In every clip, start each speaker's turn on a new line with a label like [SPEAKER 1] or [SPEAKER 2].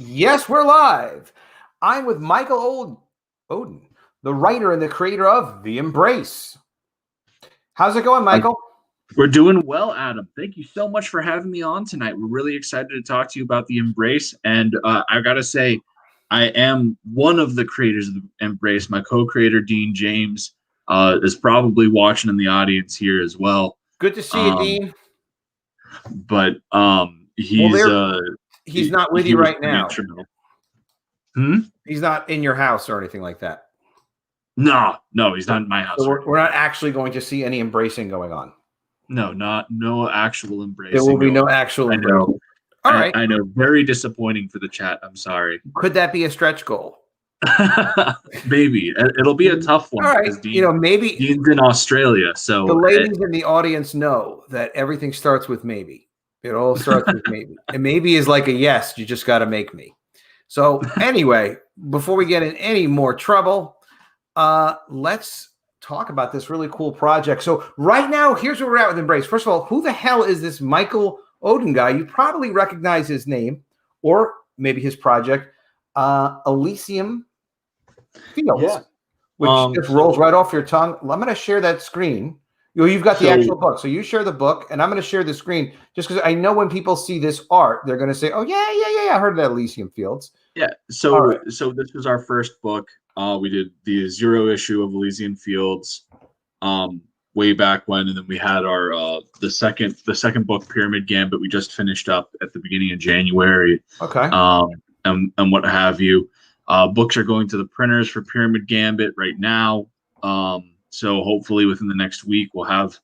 [SPEAKER 1] Yes, we're live. I'm with Michael Oden, the writer and the creator of The Embrace. How's it going, Michael?
[SPEAKER 2] We're doing well, Adam. Thank you so much for having me on tonight. We're really excited to talk to you about The Embrace. And I got to say, I am one of the creators of The Embrace. My co-creator, Dean James, is probably watching in the audience here as well.
[SPEAKER 1] Good to see you, Dean.
[SPEAKER 2] But he's
[SPEAKER 1] not with you right now.
[SPEAKER 2] Hmm?
[SPEAKER 1] He's not in your house or anything like that.
[SPEAKER 2] No, he's not in my house.
[SPEAKER 1] So we're not actually going to see any embracing going on.
[SPEAKER 2] No actual embracing.
[SPEAKER 1] There will be no actual embracing.
[SPEAKER 2] All right. I know. Very disappointing for the chat. I'm sorry.
[SPEAKER 1] Could that be a stretch goal?
[SPEAKER 2] Maybe. It'll be a tough one.
[SPEAKER 1] All right. Maybe
[SPEAKER 2] Dean's in Australia. So
[SPEAKER 1] the ladies in the audience know that everything starts with maybe. It all starts with maybe. And maybe is like a yes. You just got to make me. So anyway, before we get in any more trouble, let's talk about this really cool project. So right now, here's where we're at with Embrace. First of all, who the hell is this Michael Oden guy? You probably recognize his name or maybe his project, Elysium Fields, which just rolls right off your tongue. I'm going to share that screen. You've got the actual book. So you share the book, and I'm going to share the screen just because I know when people see this art, they're going to say, oh, yeah, I heard of that Elysium Fields.
[SPEAKER 2] Yeah, so this was our first book. We did the 0 issue of Elysian Fields way back when, and then we had our the second book, Pyramid Gambit. We just finished up at the beginning of January.
[SPEAKER 1] Okay.
[SPEAKER 2] And what have you. Books are going to the printers for Pyramid Gambit right now. So hopefully within the next week we'll have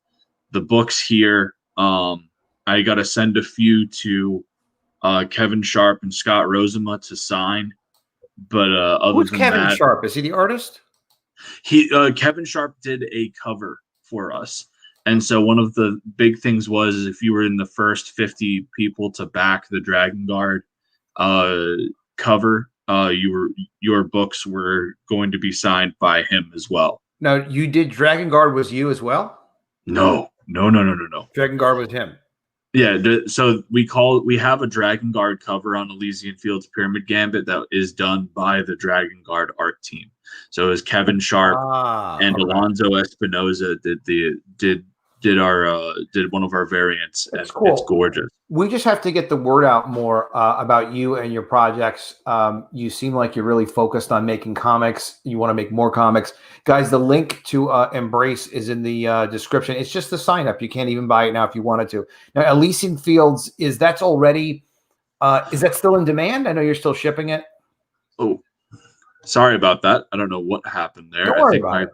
[SPEAKER 2] the books here. I got to send a few to Kevin Sharp and Scott Rosema to sign. But
[SPEAKER 1] who's Kevin Sharp? Is he the artist?
[SPEAKER 2] Kevin Sharp did a cover for us. And so one of the big things was if you were in the first 50 people to back the Dragon Guard cover, your books were going to be signed by him as well.
[SPEAKER 1] Now, you did Dragon Guard was you as well?
[SPEAKER 2] No.
[SPEAKER 1] Dragon Guard was him.
[SPEAKER 2] Yeah, so we have a Dragon Guard cover on Elysian Fields Pyramid Gambit that is done by the Dragon Guard art team. So it was Kevin Sharp and Alonzo Espinoza did one of our variants.
[SPEAKER 1] That's cool.
[SPEAKER 2] It's gorgeous.
[SPEAKER 1] We just have to get the word out more about you and your projects. You seem like you're really focused on making comics. You want to make more comics. Guys, the link to Embrace is in the description. It's just the sign up. You can't even buy it now if you wanted to. Now, Elysian Fields, is that still in demand? I know you're still shipping it.
[SPEAKER 2] Oh, sorry about that. I don't know what happened there.
[SPEAKER 1] Don't worry about it.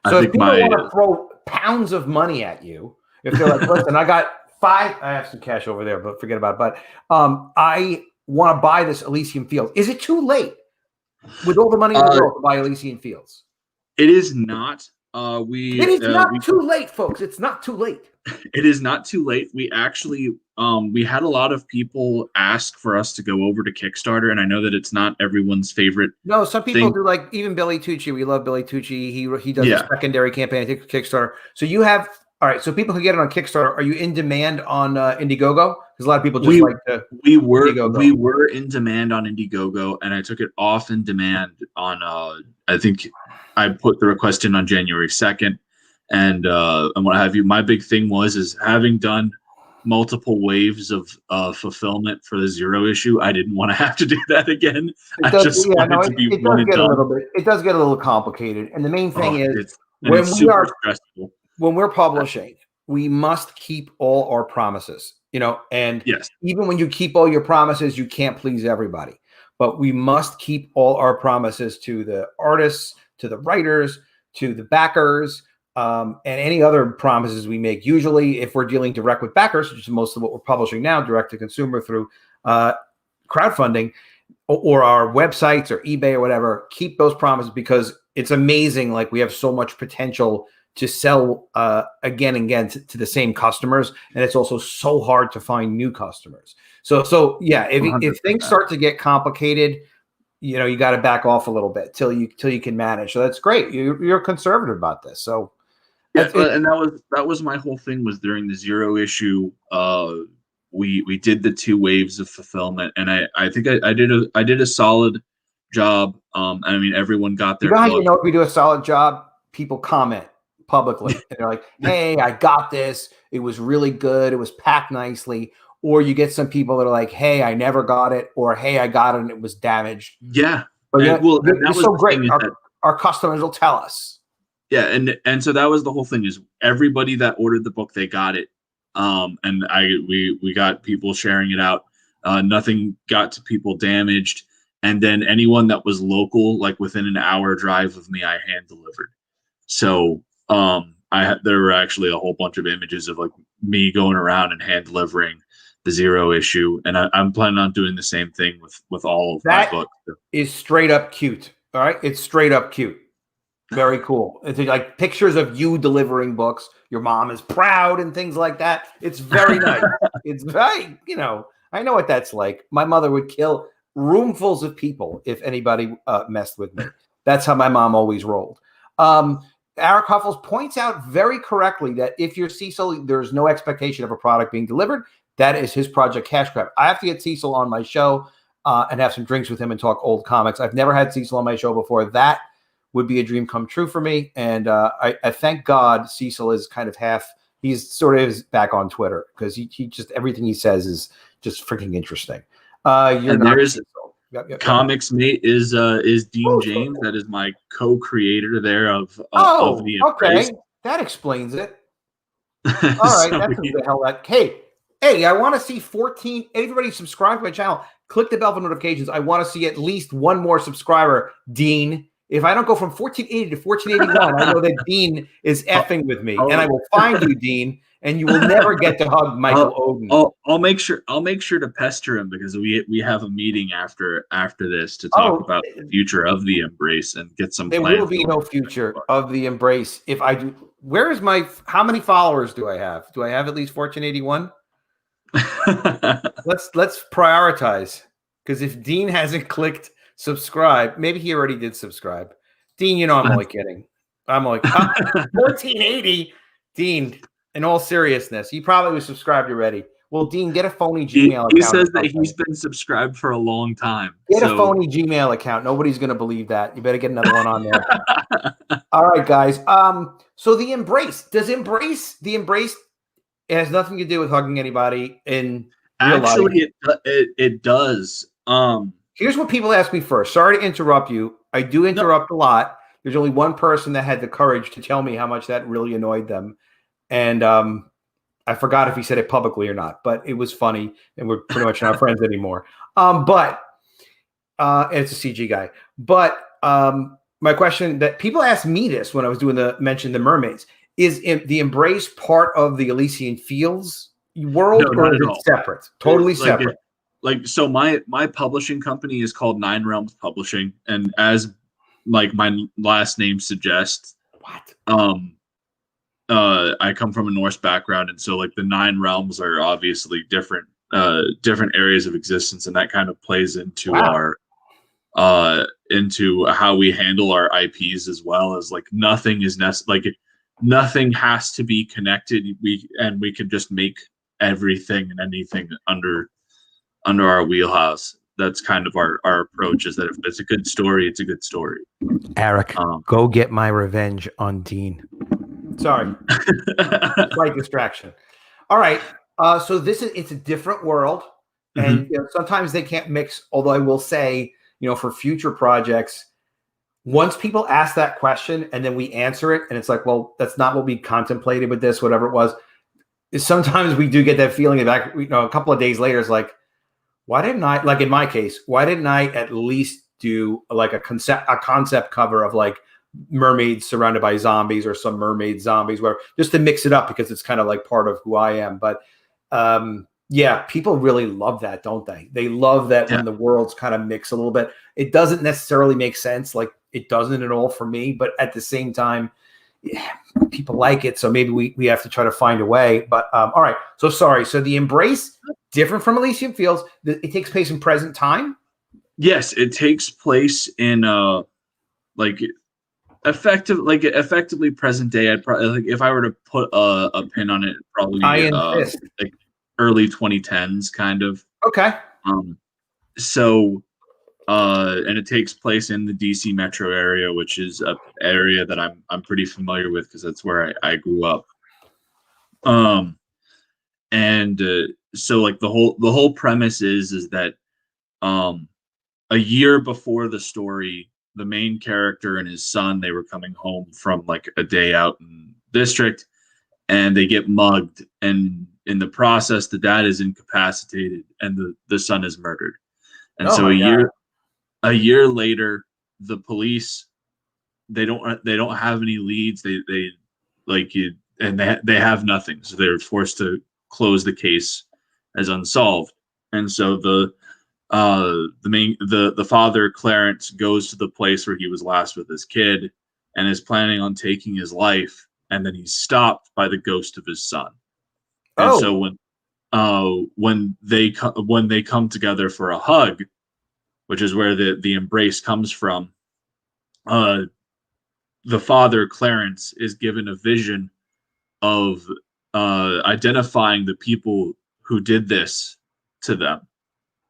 [SPEAKER 1] So if people want to throw pounds of money at you, if they're like, listen, I have some cash over there, but forget about it. But I want to buy this Elysian Fields. Is it too late with all the money in the world to buy Elysian Fields?
[SPEAKER 2] It is not.
[SPEAKER 1] It is not too late, folks. It's not too late.
[SPEAKER 2] It is not too late. We actually we had a lot of people ask for us to go over to Kickstarter, and I know that it's not everyone's favorite.
[SPEAKER 1] No, some people do, like even Billy Tucci. We love Billy Tucci. He does a secondary campaign at Kickstarter. So you have so people can get it on Kickstarter. Are you in demand on Indiegogo? Because a lot of people just like to.
[SPEAKER 2] We were in demand on Indiegogo, and I took it off in demand on. I think I put the request in on January 2nd. And what have you. My big thing is having done multiple waves of fulfillment for the 0 issue, I didn't want to have to do that again. It does
[SPEAKER 1] get a little complicated. And the main thing is when we're publishing, we must keep all our promises, and even when you keep all your promises, you can't please everybody. But we must keep all our promises to the artists, to the writers, to the backers, and any other promises we make. Usually, if we're dealing direct with backers, which is most of what we're publishing now, direct to consumer through crowdfunding or our websites or eBay or whatever, keep those promises because it's amazing. Like we have so much potential to sell again and again to the same customers, and it's also so hard to find new customers. So yeah, if things start to get complicated, you got to back off a little bit till you can manage. So that's great. You're conservative about this. So
[SPEAKER 2] and that was my whole thing was during the 0 issue we did the 2 waves of fulfillment, and I think I did a solid job. I mean, everyone got their
[SPEAKER 1] how
[SPEAKER 2] book.
[SPEAKER 1] you know if you do a solid job? People comment publicly, and they're like, "Hey, I got this. It was really good. It was packed nicely." Or you get some people that are like, "Hey, I never got it," or "Hey, I got it and it was damaged."
[SPEAKER 2] Yeah,
[SPEAKER 1] but
[SPEAKER 2] and, well, and that
[SPEAKER 1] it's
[SPEAKER 2] was
[SPEAKER 1] so great.
[SPEAKER 2] That,
[SPEAKER 1] our customers will tell us.
[SPEAKER 2] Yeah, and so that was the whole thing, is everybody that ordered the book, they got it. And we got people sharing it out. Nothing got to people damaged. And then anyone that was local, like within an hour drive of me, I hand delivered. So there were actually a whole bunch of images of like me going around and hand delivering the Zero issue, and I'm planning on doing the same thing with all of my books.
[SPEAKER 1] Is straight up cute. All right, it's straight up cute. Very cool. It's like pictures of you delivering books. Your mom is proud and things like that. It's very nice. It's very, I know what that's like. My mother would kill roomfuls of people if anybody messed with me. That's how my mom always rolled. Eric Huffles points out very correctly that if you're Cecil, there's no expectation of a product being delivered. That is his Project Cash Grab. I have to get Cecil on my show and have some drinks with him and talk old comics. I've never had Cecil on my show before. That would be a dream come true for me. And I thank God Cecil is kind of he's sort of back on Twitter, because he just, everything he says is just freaking interesting.
[SPEAKER 2] Comicsgate is Dean James. That is my co-creator there of the Embrace.
[SPEAKER 1] Okay. That explains it. All right. That's the hell that. Hey, I want to see 14. Everybody subscribe to my channel. Click the bell for notifications. I want to see at least one more subscriber, Dean. If I don't go from 1480 to 1481, I know that Dean is effing with me, and I will find you, Dean, and you will never get to hug Michael Oden.
[SPEAKER 2] I'll make sure to pester him, because we have a meeting after this to talk about the future of the Embrace and get some.
[SPEAKER 1] There will be no future of the Embrace if I do. Where is how many followers do I have? Do I have at least 1481? Let's prioritize, because if Dean hasn't clicked subscribe, maybe he already did subscribe. Dean, I'm only kidding. I'm like 1480. Dean, in all seriousness, he probably was subscribed already. Well, Dean, get a phony Gmail account.
[SPEAKER 2] He says that he's been subscribed for a long time.
[SPEAKER 1] Get a phony Gmail account. Nobody's going to believe that. You better get another one on there. All right, guys. So the Embrace, the Embrace, it has nothing to do with hugging anybody in real life.
[SPEAKER 2] Actually, it does.
[SPEAKER 1] Here's what people ask me first. Sorry to interrupt you. I do interrupt a lot. There's only one person that had the courage to tell me how much that really annoyed them. And I forgot if he said it publicly or not, but it was funny, and we're pretty much not friends anymore. But it's a CG guy. But my question that people asked me this when I was doing the Mermaids, is the Embrace part of the Elysian Fields world, or is it separate? Totally separate.
[SPEAKER 2] So my publishing company is called Nine Realms Publishing, and as like my last name suggests, I come from a Norse background, and so like the Nine Realms are obviously different areas of existence, and that kind of plays into our into how we handle our IPs, as well as like nothing has to be connected. We can just make everything and anything under our wheelhouse. That's kind of our approach, is that if it's a good story, it's a good story.
[SPEAKER 1] Eric, go get my revenge on Dean. Sorry. Slight distraction. All right. So it's a different world, and sometimes they can't mix, although I will say, for future projects, once people ask that question and then we answer it, and it's like, well, that's not what we contemplated with this, whatever it was, is sometimes we do get that feeling of that, a couple of days later, it's like, why didn't I, like in my case, why didn't I at least do like a concept cover of like mermaids surrounded by zombies, or some mermaid zombies, where just to mix it up, because it's kind of like part of who I am. But yeah, people really love that, don't they? They love that when the worlds kind of mix a little bit. It doesn't necessarily make sense, like it doesn't at all for me, but at the same time, people like it, so maybe we have to try to find a way. But all right, so sorry. So the Embrace, different from Elysian Fields, it takes place in present time.
[SPEAKER 2] Yes, it takes place in effectively present day. I'd probably, like, if I were to put a pin on it, probably early 2010s, kind of.
[SPEAKER 1] Okay.
[SPEAKER 2] So, and it takes place in the DC metro area, which is a area that I'm pretty familiar with because that's where I grew up. And so like the whole premise is that a year before the story, the main character and his son, they were coming home from like a day out in district, and they get mugged, and in the process the dad is incapacitated and the son is murdered. And so a year later, the police, they don't have any leads. They like you, and they have nothing, so they're forced to close the case as unsolved. And so the father, Clarence, goes to the place where he was last with his kid and is planning on taking his life, and then he's stopped by the ghost of his son. And so when they come together for a hug, which is where the embrace comes from, the father, Clarence, is given a vision of identifying the people who did this to them.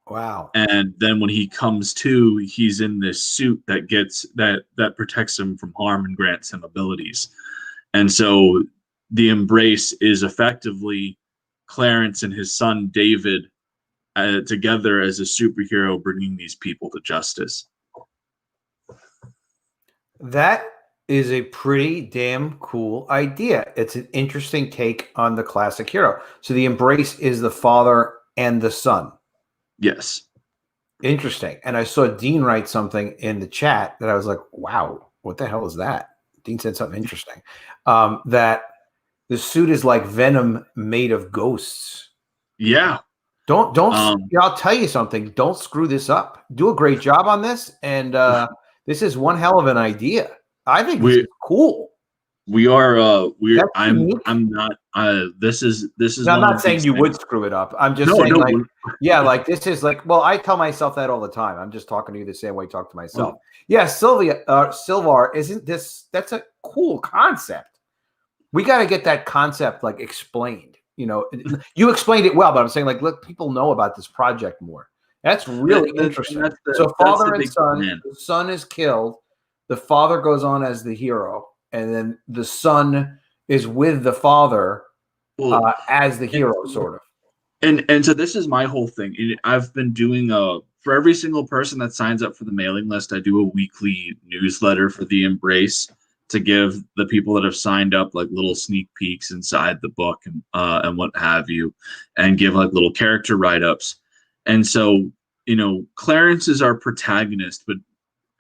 [SPEAKER 1] Wow.
[SPEAKER 2] And then when he comes to, he's in this suit that protects him from harm and grants him abilities. And so the embrace is effectively Clarence and his son David together as a superhero, bringing these people to justice.
[SPEAKER 1] That is a pretty damn cool idea. It's an interesting take on the classic hero. So the embrace is the father and the son.
[SPEAKER 2] Yes.
[SPEAKER 1] Interesting. And I saw Dean write something in the chat that I was like, wow, what the hell is that? Dean said something interesting. That the suit is like Venom made of ghosts.
[SPEAKER 2] Yeah.
[SPEAKER 1] Don't I'll tell you something. Don't screw this up. Do a great job on this. And this is one hell of an idea. I think this is cool.
[SPEAKER 2] We are I'm not this is
[SPEAKER 1] no, I'm not saying you would screw it up. I'm just saying like this is like, well, I tell myself that all the time. I'm just talking to you the same way I talk to myself. Yeah, Silvar, isn't this, that's a cool concept. We got to get that concept like explained. You know, you explained it well, but I'm saying like, look, people know about this project more. That's really interesting. So father and son, the son is killed. The father goes on as the hero, and then the son is with the father as the hero, sort of.
[SPEAKER 2] And so this is my whole thing. I've been doing for every single person that signs up for the mailing list, I do a weekly newsletter for the Embrace to give the people that have signed up like little sneak peeks inside the book and what have you, and give like little character write-ups. And so, you know, Clarence is our protagonist, but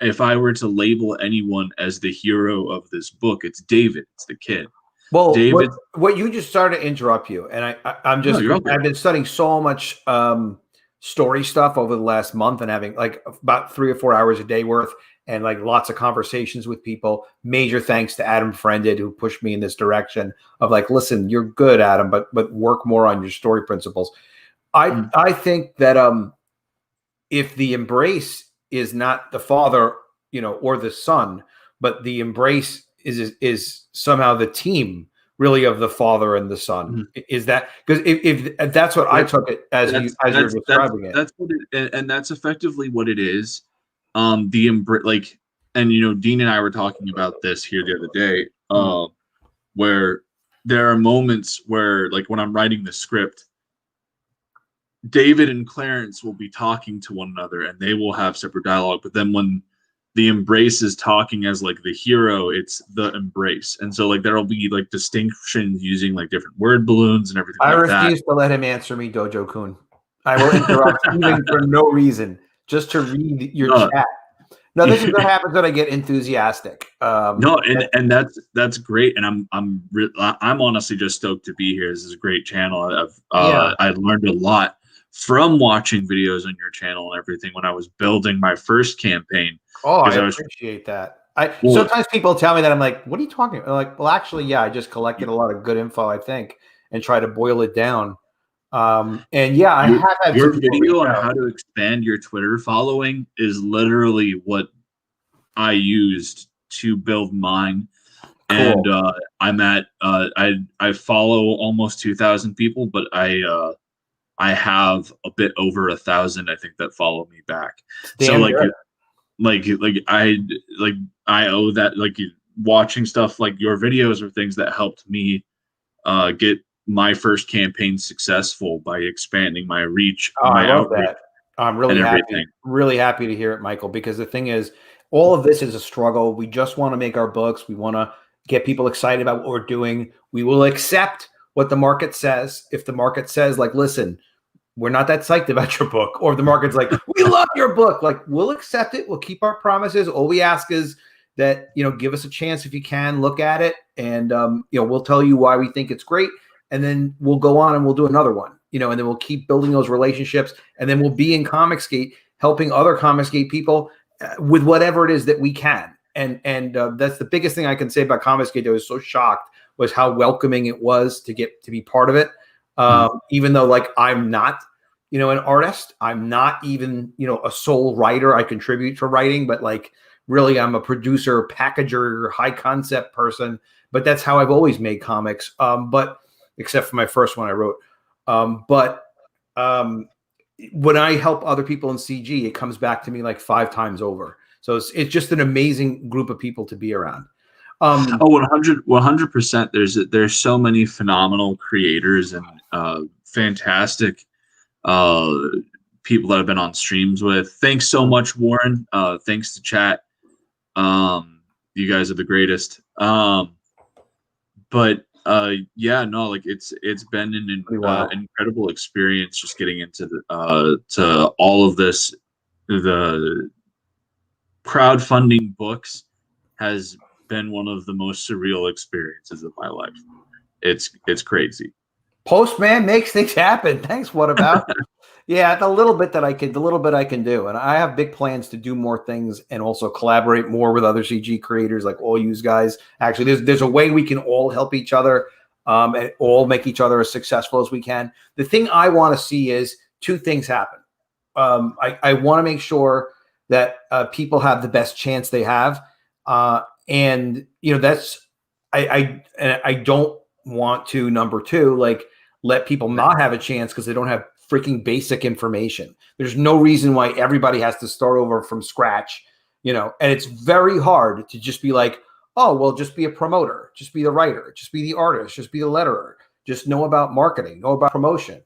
[SPEAKER 2] if I were to label anyone as the hero of this book, it's David. It's the kid.
[SPEAKER 1] Well, David, what you just started to interrupt you, and I've been studying so much story stuff over the last month and having like about 3 or 4 hours a day worth, and like lots of conversations with people. Major thanks to Adam Friended, who pushed me in this direction of like, listen, you're good, Adam, but work more on your story principles. I think that if the embrace is not the father, you know, or the son, but the embrace is somehow the team really of the father and the son. Is that because if that's what I took it as you're describing it.
[SPEAKER 2] That's what and that's effectively what it is. The embrace, like, and you know, Dean and I were talking about this here the other day, where there are moments where, like, when I'm writing the script, David and Clarence will be talking to one another and they will have separate dialogue. But then when the embrace is talking as like the hero, it's the embrace. And so like there'll be like distinctions using like different word balloons and everything.
[SPEAKER 1] I refuse to let him answer me, Dojo Kun. I will interrupt even for no reason, just to read your chat. No, this is what happens when I get enthusiastic.
[SPEAKER 2] And that's great. And I'm honestly just stoked to be here. This is a great channel. I learned a lot from watching videos on your channel and everything when I was building my first campaign.
[SPEAKER 1] Oh, I appreciate that. Sometimes people tell me that I'm like, what are you talking about? I'm like, well, actually, yeah, I just collected a lot of good info, I think, and try to boil it down. And yeah, I have had
[SPEAKER 2] your video on how to expand your Twitter following is literally what I used to build mine. Cool. And I'm at I follow almost 2,000 people, but I have a bit over 1,000, I think, that follow me back. So
[SPEAKER 1] Damn good.
[SPEAKER 2] I owe that, like, watching stuff like your videos or things that helped me get my first campaign successful by expanding my reach, my
[SPEAKER 1] I love
[SPEAKER 2] outreach.
[SPEAKER 1] that. I'm really happy to hear it, Michael, because the thing is, all of this is a struggle. We just want to make our books. We want to get people excited about what we're doing. We will accept what the market says. If the market says, like, listen, we're not that psyched about your book, or the market's like, we love your book, like, we'll accept it. We'll keep our promises. All we ask is that, give us a chance if you can, look at it, and we'll tell you why we think it's great, and then we'll go on and we'll do another one, and then we'll keep building those relationships, and then we'll be in Comicsgate helping other Comicsgate people with whatever it is that we can. And that's the biggest thing I can say about Comicsgate. I was so shocked was how welcoming it was to get to be part of it. Even though, like, I'm not, an artist, I'm not even, a sole writer. I contribute to writing, but, like, really, I'm a producer, packager, high concept person. But that's how I've always made comics. But except for my first one I wrote. When I help other people in CG, it comes back to me like 5 times over. So it's just an amazing group of people to be around.
[SPEAKER 2] 100%. There's so many phenomenal creators and fantastic people that I've been on streams with. Thanks so much, Warren. Thanks to chat. You guys are the greatest. It's been an incredible experience just getting into to all of this. The crowdfunding books has been one of the most surreal experiences of my life. It's crazy.
[SPEAKER 1] Postman makes things happen. Thanks. What about? Yeah, the little bit I can do. And I have big plans to do more things and also collaborate more with other CG creators, like all you guys. Actually, there's a way we can all help each other and all make each other as successful as we can. The thing I want to see is 2 things happen. I want to make sure that people have the best chance they have. And that's, I don't want to, number 2, like, let people not have a chance because they don't have freaking basic information. There's no reason why everybody has to start over from scratch, and it's very hard to just be like, oh, well, just be a promoter, just be the writer, just be the artist, just be the letterer, just know about marketing, know about promotion.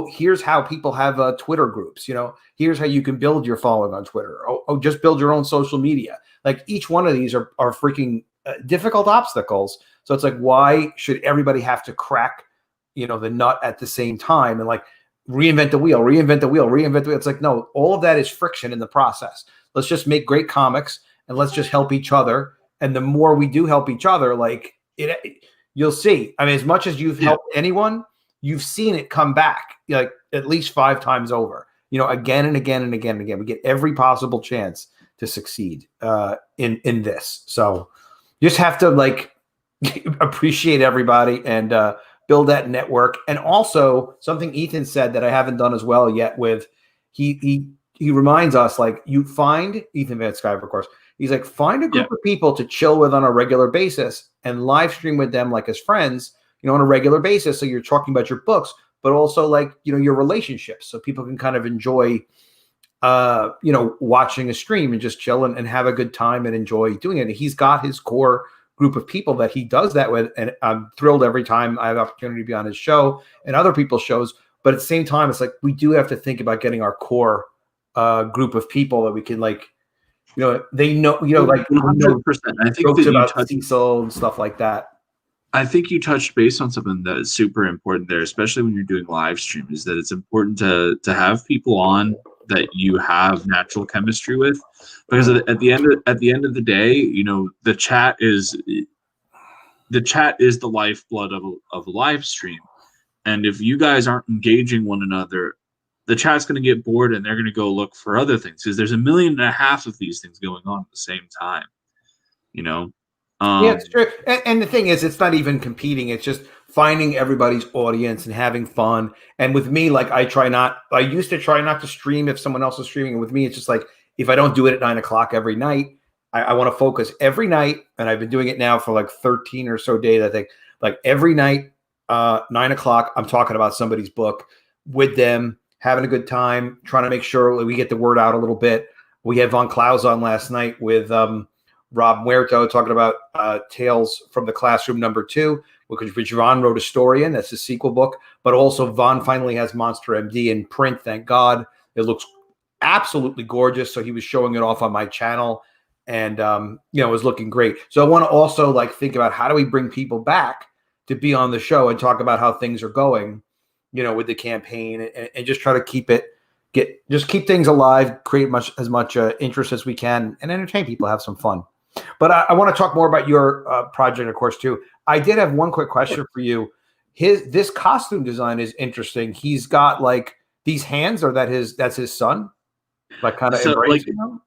[SPEAKER 1] Here's how people have Twitter groups, here's how you can build your following on Twitter. Oh, just build your own social media. Like, each one of these are freaking difficult obstacles. So it's like, why should everybody have to crack, the nut at the same time and, like, reinvent the wheel. It's like, no, all of that is friction in the process. Let's just make great comics and let's just help each other. And the more we do help each other, like, you'll see. I mean, as much as you've helped anyone, you've seen it come back, like, at least 5 times over, again and again and again and again. We get every possible chance to succeed in this. So you just have to, like, appreciate everybody and build that network. And also, something Ethan said that I haven't done as well yet with, he reminds us, like, you find Ethan Van Sciver, of course, he's like, find a group of people to chill with on a regular basis and live stream with them like as friends, on a regular basis. So you're talking about your books, but also, like, your relationships, so people can kind of enjoy watching a stream and just chill and have a good time and enjoy doing it. And he's got his core group of people that he does that with, and I'm thrilled every time I have opportunity to be on his show and other people's shows. But at the same time, it's like, we do have to think about getting our core group of people that we can, like, they know, like,
[SPEAKER 2] 100%. I think that
[SPEAKER 1] about Cecil and stuff like that.
[SPEAKER 2] I think you touched base on something that is super important there, especially when you're doing live stream, is that it's important to have people on that you have natural chemistry with, because at the end of the day, the chat is the lifeblood of a live stream. And if you guys aren't engaging one another, the chat's going to get bored and they're going to go look for other things, because there's 1.5 million of these things going on at the same time.
[SPEAKER 1] Yeah, it's true. And the thing is, it's not even competing. It's just finding everybody's audience and having fun. And with me, like, I used to try not to stream if someone else is streaming. And with me, it's just like, if I don't do it at 9 o'clock every night, I want to focus every night. And I've been doing it now for like 13 or so days, I think. Like, every night, 9 o'clock, I'm talking about somebody's book. with them, having a good time, trying to make sure we get the word out a little bit. We had Von Klaus on last night with Rob Muerto talking about Tales from the Classroom #2, which Von wrote a story in. That's the sequel book. But also Von finally has Monster MD in print, thank God. It looks absolutely gorgeous. So he was showing it off on my channel, and it was looking great. So I want to also think about how do we bring people back to be on the show and talk about how things are going, with the campaign, and just try to keep things alive, create as much interest as we can, and entertain people, have some fun. But I want to talk more about your project, of course, too. I did have one quick question for you. This costume design is interesting. He's got these hands, or that's his son, kind of embracing him?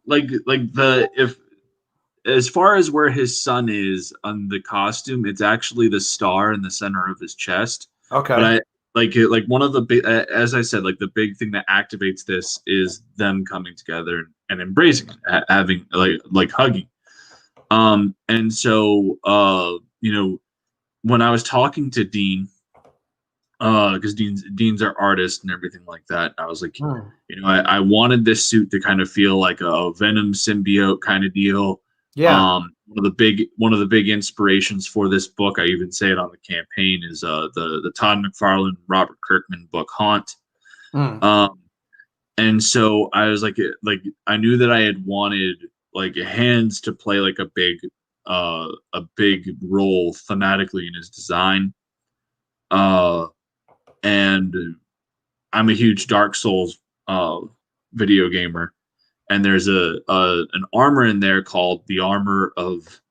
[SPEAKER 2] As far as where his son is on the costume, it's actually the star in the center of his chest.
[SPEAKER 1] Okay.
[SPEAKER 2] But one of the big, as I said, the big thing that activates this is them coming together and embracing, having hugging. And so when I was talking to Dean, because Dean's our artist and everything like that, I was like, I wanted this suit to kind of feel like a Venom symbiote kind of deal.
[SPEAKER 1] Yeah.
[SPEAKER 2] One of the big inspirations for this book, I even say it on the campaign, is the Todd McFarlane, Robert Kirkman book Haunt. And so I was like I knew that I had wanted hands to play a big role thematically in his design. And I'm a huge Dark Souls video gamer, and there's an armor in there called the Armor of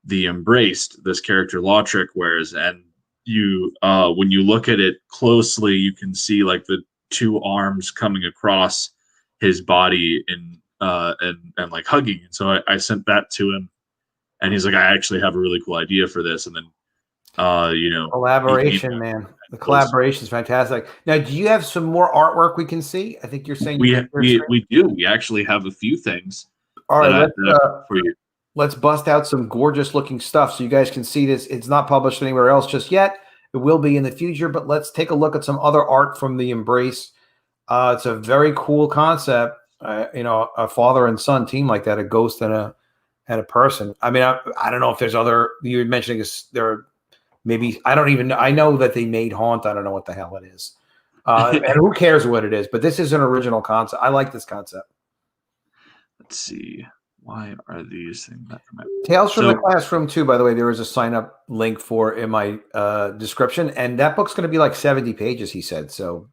[SPEAKER 2] the Embraced. This character Lautrec wears, and you when you look at it closely, you can see the two arms coming across his body and hugging. And so I sent that to him, and he's like, I actually have a really cool idea for this. And then
[SPEAKER 1] collaboration, man. The collaboration is fantastic. Now, do you have some more artwork we can see? I think you're saying
[SPEAKER 2] we do. We actually have a few things.
[SPEAKER 1] All right, let's bust out some gorgeous looking stuff so you guys can see this. It's not published anywhere else just yet. It will be in the future, but let's take a look at some other art from the Embrace. It's a very cool concept. A father and son team like that, a ghost and a person. I mean, I don't know if there's other. You were mentioning there. Maybe I don't even know. I know that they made Haunt. I don't know what the hell it is. And who cares what it is? But this is an original concept. I like this concept.
[SPEAKER 2] Let's see. Why are these things not from
[SPEAKER 1] Tales from the Classroom 2, by the way, there is a sign-up link for in my description. And that book's going to be 70 pages, he said. So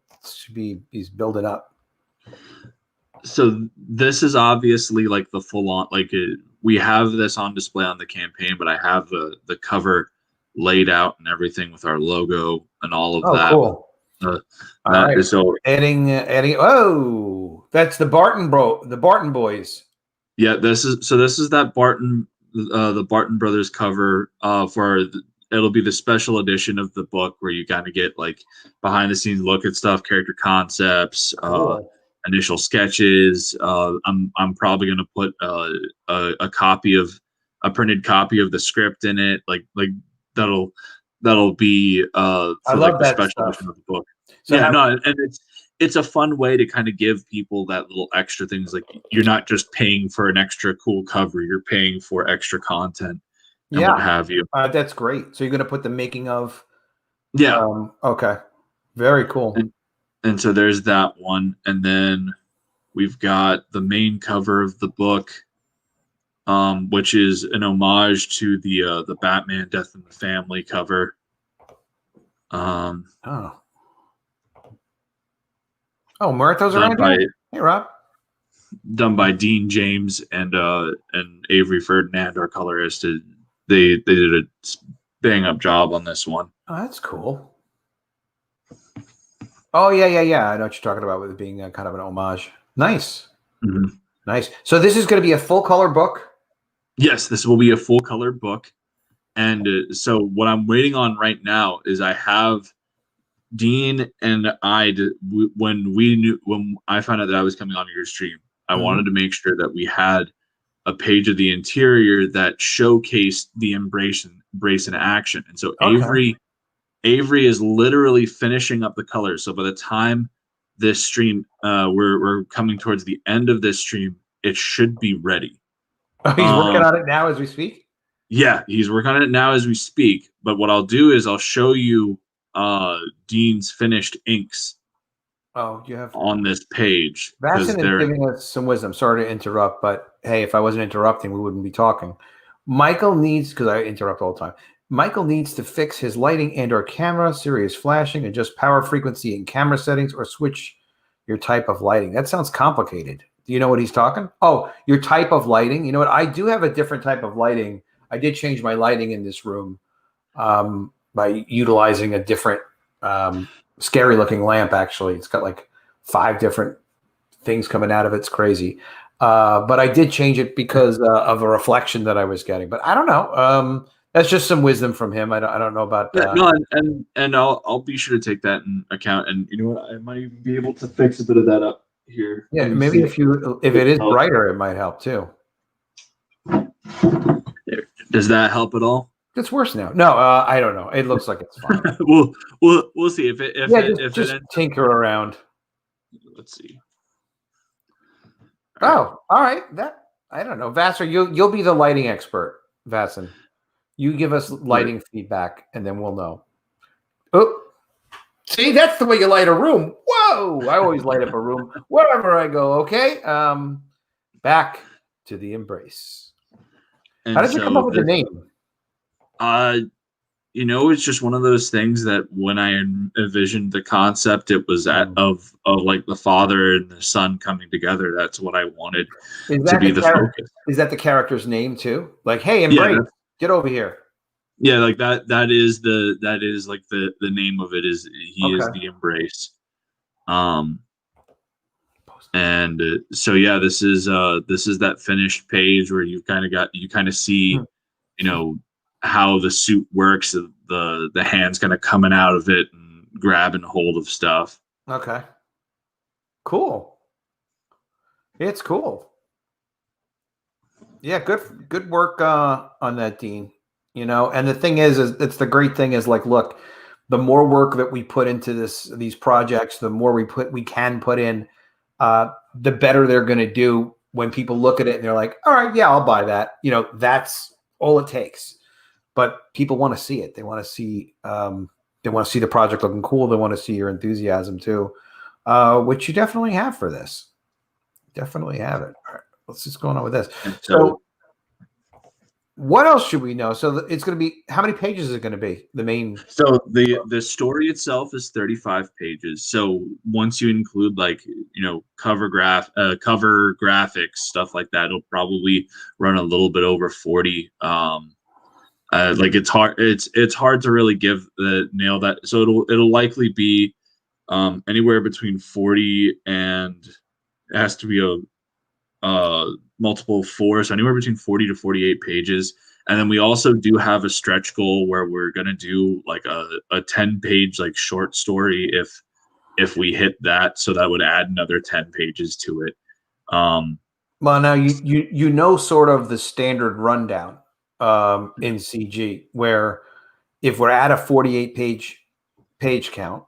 [SPEAKER 1] he's building up.
[SPEAKER 2] So this is obviously the full-on, we have this on display on the campaign, but I have the cover laid out and everything with our logo and all of that.
[SPEAKER 1] Cool. All right.
[SPEAKER 2] So
[SPEAKER 1] adding. Oh, that's the Barton boys.
[SPEAKER 2] Yeah, this is that Barton, the Barton Brothers cover it'll be the special edition of the book where you kind of get behind the scenes look at stuff, character concepts, initial sketches. I'm probably gonna put a printed copy of the script in it, that'll be for the special edition of the book. So and it's a fun way to kind of give people that little extra things. You're not just paying for an extra cool cover, you're paying for extra content and what have you.
[SPEAKER 1] That's great. So you're gonna put the making of.
[SPEAKER 2] Yeah.
[SPEAKER 1] Okay. Very cool.
[SPEAKER 2] And so there's that one, and then we've got the main cover of the book, which is an homage to the Batman Death in the Family cover.
[SPEAKER 1] Muerto's around here? Hey, Rob.
[SPEAKER 2] Done by Dean James and Avery Ferdinand, our colorist. They did a bang up job on this one.
[SPEAKER 1] Oh, that's cool. Oh yeah. I know what you're talking about with it being kind of an homage. Nice.
[SPEAKER 2] Mm-hmm.
[SPEAKER 1] Nice. So this is going to be a full color book?
[SPEAKER 2] Yes, this will be a full color book. And so what I'm waiting on right now is I have Dean and I, when I found out that I was coming on your stream, I wanted to make sure that we had a page of the interior that showcased the embrace in action. And so Avery is literally finishing up the colors. So by the time this stream, we're coming towards the end of this stream. It should be ready.
[SPEAKER 1] Oh, he's working on it now as we speak?
[SPEAKER 2] Yeah, he's working on it now as we speak. But what I'll do is I'll show you Dean's finished inks.
[SPEAKER 1] Oh, you have
[SPEAKER 2] on this page.
[SPEAKER 1] Vasson is giving us some wisdom. Sorry to interrupt, but hey, if I wasn't interrupting, we wouldn't be talking. Michael needs, because I interrupt all the time, Michael needs to fix his lighting and or camera, serious flashing, adjust power frequency in camera settings, or switch your type of lighting. That sounds complicated. Do you know what he's talking? Oh, your type of lighting. You know what? I do have a different type of lighting. I did change my lighting in this room by utilizing a different scary looking lamp. Actually, it's got like 5 different things coming out of it. It's crazy. But I did change it because of a reflection that I was getting. But I don't know. That's just some wisdom from him. I don't know about
[SPEAKER 2] no, and I'll be sure to take that in account. And you know what? I might even be able to fix a bit of that up here.
[SPEAKER 1] Yeah, maybe if it is brighter, it might help too.
[SPEAKER 2] Does that help at all?
[SPEAKER 1] It's worse now. No, I don't know. It looks like it's fine.
[SPEAKER 2] we'll see if
[SPEAKER 1] just tinker around.
[SPEAKER 2] Let's see.
[SPEAKER 1] All right. That I don't know, Vassar. You'll be the lighting expert, Vasson. You give us lighting feedback, and then we'll know. Oh, see, that's the way you light a room. Whoa! I always light up a room wherever I go. Okay. Back to the embrace.
[SPEAKER 2] And
[SPEAKER 1] how did you come up with the name?
[SPEAKER 2] It's just one of those things that when I envisioned the concept, it was of like the father and the son coming together. That's what I wanted to be the focus.
[SPEAKER 1] Is that the character's name too? Like, hey, embrace, get over here.
[SPEAKER 2] Yeah, like that. That is like the name of it. Is he is the embrace. And so yeah, this is that finished page where you kind of see, how the suit works, the hands kind of coming out of it and grabbing hold of stuff.
[SPEAKER 1] Okay. Cool. It's cool. Yeah, good work on that, Dean. And the thing is it's the great thing is like, look, the more work that we put into these projects, the more we can put in, the better they're going to do when people look at it and they're like, all right, yeah, I'll buy that. That's all it takes. But people want to see it. They want to see the project looking cool. They want to see your enthusiasm too, which you definitely have for this. Definitely have it. All right, let's just go on with this. So what else should we know? So it's going to be, how many pages is it going to be? The main.
[SPEAKER 2] So the story itself is 35 pages. So once you include cover graphics, stuff like that, it'll probably run a little bit over 40. It's hard to really nail that. So it'll likely be anywhere between 40 and it has to be a multiple 4, so anywhere between 40 to 48 pages. And then we also do have a stretch goal where we're going to do like a 10-page like short story if we hit that, so that would add another 10 pages to it.
[SPEAKER 1] Well, now you sort of the standard rundown in CG, where if we're at a 48 page count,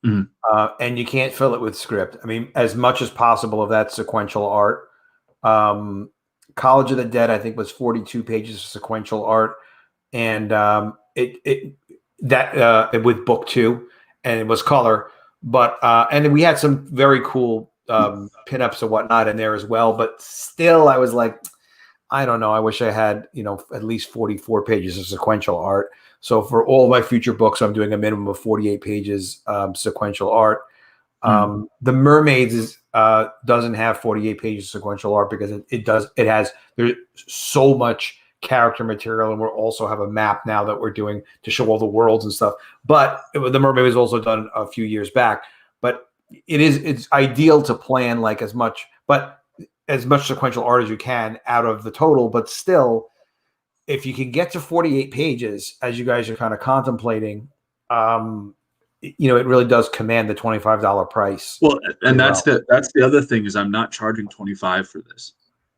[SPEAKER 1] and you can't fill it with script, I mean, as much as possible of that sequential art. College of the Dead, I think, was 42 pages of sequential art, and with book 2, and it was color, but and then we had some very cool pinups and whatnot in there as well. But still, I was like, I don't know. I wish I had, at least 44 pages of sequential art. So for all my future books, I'm doing a minimum of 48 pages sequential art. The Mermaids doesn't have 48 pages of sequential art because there's so much character material, and we'll also have a map now that we're doing to show all the worlds and stuff. But the Mermaid was also done a few years back. But it's ideal to plan like as much sequential art as you can out of the total. But still, if you can get to 48 pages, as you guys are kind of contemplating, it really does command the $25 price.
[SPEAKER 2] Well, and that's the other thing is I'm not charging $25 for this.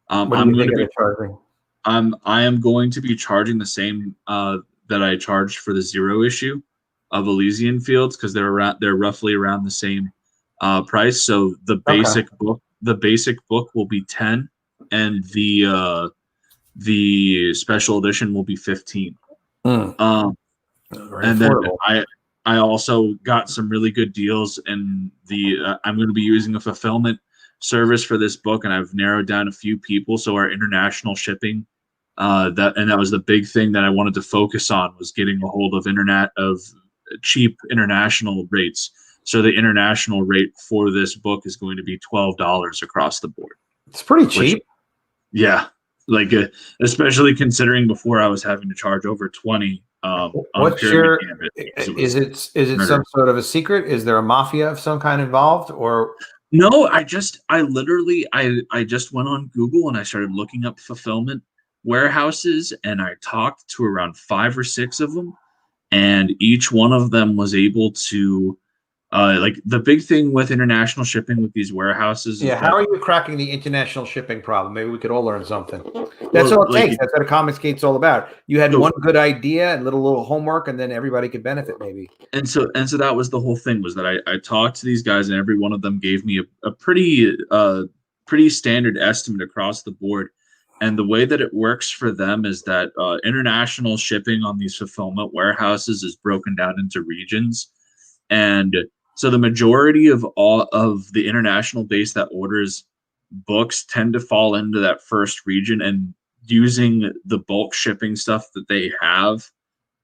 [SPEAKER 1] What do you think of charging?
[SPEAKER 2] I am going to be charging the same that I charged for the 0 issue of Elysian Fields, because they're roughly around the same price. So the basic book will be 10, and the special edition will be 15. And then I also got some really good deals, and I'm going to be using a fulfillment service for this book, and I've narrowed down a few people. So our international shipping, that was the big thing that I wanted to focus on, was getting a hold of cheap international rates. So the international rate for this book is going to be $12 across the board.
[SPEAKER 1] It's pretty cheap.
[SPEAKER 2] Yeah, like especially considering before I was having to charge over 20.
[SPEAKER 1] What's your? Is it some sort of a secret? Is there a mafia of some kind involved, or?
[SPEAKER 2] No, I just went on Google and I started looking up fulfillment warehouses, and I talked to around 5 or 6 of them, and each one of them was able to. Like the big thing with international shipping with these warehouses.
[SPEAKER 1] Yeah, how are you cracking the international shipping problem? Maybe we could all learn something. That's all it takes. That's what a Comicsgate's all about. You had one good idea and little homework, and then everybody could benefit, maybe.
[SPEAKER 2] And so that was the whole thing, was that I talked to these guys, and every one of them gave me a pretty standard estimate across the board. And the way that it works for them is that international shipping on these fulfillment warehouses is broken down into regions, and so the majority of all of the international base that orders books tend to fall into that first region, and using the bulk shipping stuff that they have,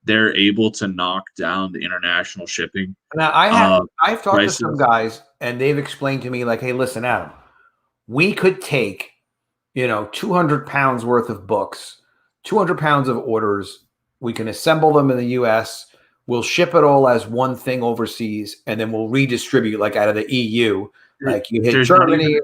[SPEAKER 2] they're able to knock down the international shipping.
[SPEAKER 1] Now I've talked prices. To some guys, and they've explained to me, like, hey, listen, Adam, we could take 200 pounds worth of books, 200 pounds of orders, we can assemble them in the US, we'll ship it all as one thing overseas, and then we'll redistribute, like out of the EU. Like you hit Germany.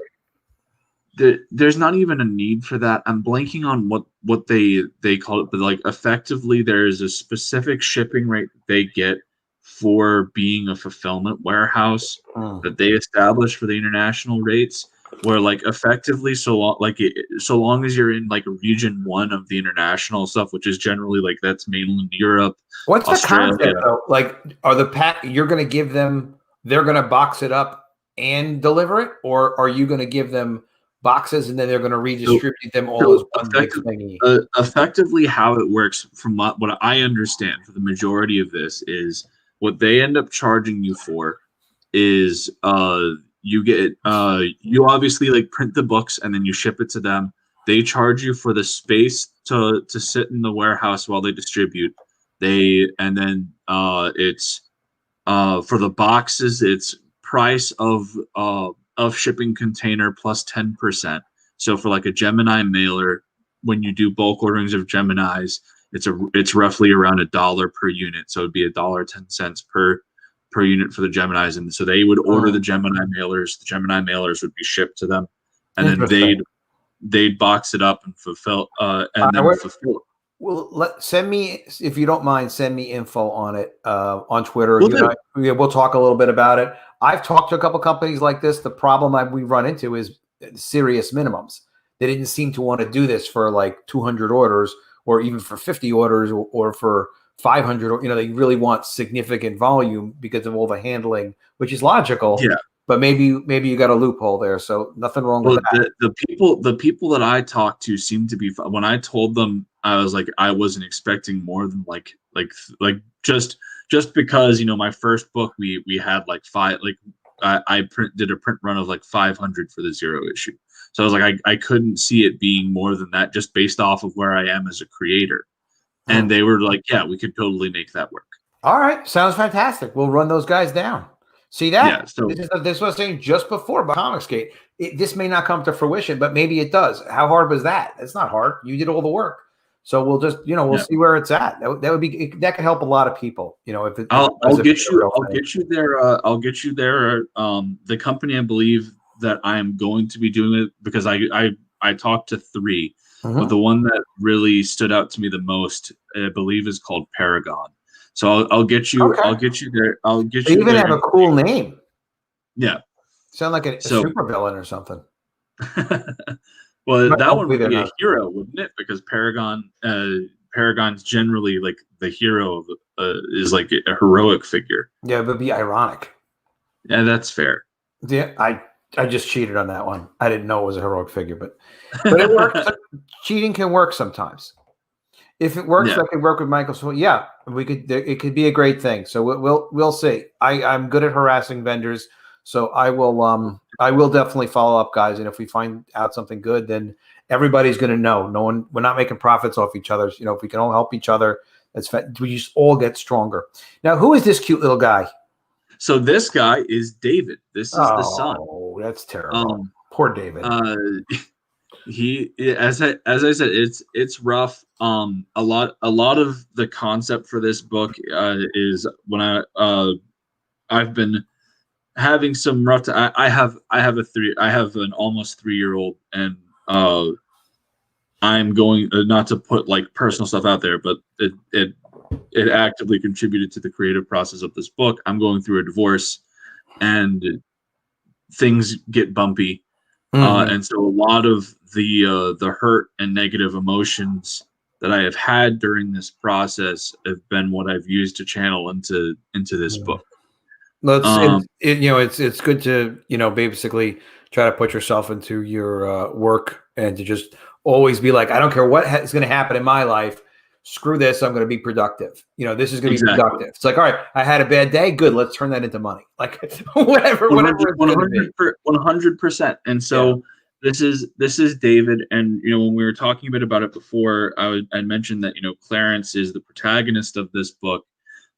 [SPEAKER 2] There's not even a need for that. I'm blanking on what they call it, but like effectively there is a specific shipping rate that they get for being a fulfillment warehouse that they establish for the international rates, where like effectively so long as you're in like region 1 of the international stuff, which is generally like that's mainland Europe.
[SPEAKER 1] What's Australia, the concept though? Like, are you're going to give them, they're going to box it up and deliver it, or are you going to give them boxes and then they're going to redistribute them all as one big thing?
[SPEAKER 2] Effectively, how it works, from what I understand, for the majority of this, is what they end up charging you for is you get you obviously like print the books and then you ship it to them. They charge you for the space to sit in the warehouse while they distribute. It's for the boxes, it's price of shipping container plus 10%. So for like a Gemini mailer, when you do bulk orderings of Geminis, it's roughly around $1 per unit. So it'd be $1.10 per unit for the Geminis, and so they would order the Gemini mailers. The Gemini mailers would be shipped to them, and then they'd box it up and fulfill fulfill.
[SPEAKER 1] Well, send me, if you don't mind, send me info on it on Twitter. We'll talk a little bit about it. I've talked to a couple companies like this. The problem we run into is serious minimums. They didn't seem to want to do this for like 200 orders, or even for 50 orders, or for 500. They really want significant volume because of all the handling, which is logical.
[SPEAKER 2] Yeah.
[SPEAKER 1] But maybe you got a loophole there, so nothing wrong with that.
[SPEAKER 2] The people that I talked to seemed to be, when I told them, I was like, I wasn't expecting more than like just because my first book we had like 5, like I did a print run of like 500 for the 0 issue, so I was like I couldn't see it being more than that just based off of where I am as a creator, and they were like, yeah, we could totally make that work.
[SPEAKER 1] All right, sounds fantastic. We'll run those guys down. See that? Yeah, so this was I was saying just before about Comicsgate. This may not come to fruition, but maybe it does. How hard was that? It's not hard. You did all the work. So we'll just, we'll see where it's at. That could help a lot of people.
[SPEAKER 2] I'll get you there. I'll get you there. The company, I believe that I am going to be doing it, because I talked to 3, but the one that really stood out to me the most, I believe, is called Paragon. So I'll get you. Okay. I'll get you there. I'll get you.
[SPEAKER 1] They even have a cool name.
[SPEAKER 2] Yeah.
[SPEAKER 1] Sound like a supervillain or something.
[SPEAKER 2] Well, that one would be a hero, wouldn't it? Because Paragon's generally like the hero is like a heroic figure.
[SPEAKER 1] Yeah, but be ironic.
[SPEAKER 2] Yeah, that's fair.
[SPEAKER 1] Yeah, I just cheated on that one. I didn't know it was a heroic figure, but it works. Cheating can work sometimes. If it works, I could work with Michael. So yeah, we could. It could be a great thing. So we'll see. I'm good at harassing vendors, so I will definitely follow up, guys. And if we find out something good, then everybody's going to know. No one. We're not making profits off each other. You know, if we can all help each other, we just all get stronger. Now, who is this cute little guy?
[SPEAKER 2] So this guy is David. This is the son.
[SPEAKER 1] Oh, that's terrible. Poor David.
[SPEAKER 2] He, as I said, it's rough. A lot of the concept for this book is when I've been having some rough. I have an almost 3-year-old, and I'm going not to put like personal stuff out there, but it actively contributed to the creative process of this book. I'm going through a divorce, and things get bumpy. And so a lot of the hurt and negative emotions that I have had during this process have been what I've used to channel into this book.
[SPEAKER 1] It's good to basically try to put yourself into your work and to just always be like, I don't care what is going to happen in my life. Screw this. I'm going to be productive. This is going to be productive. It's like, all right, I had a bad day. Good. Let's turn that into money. Like whatever.
[SPEAKER 2] 100%. And so this is David. And, when we were talking a bit about it before, I mentioned that, Clarence is the protagonist of this book,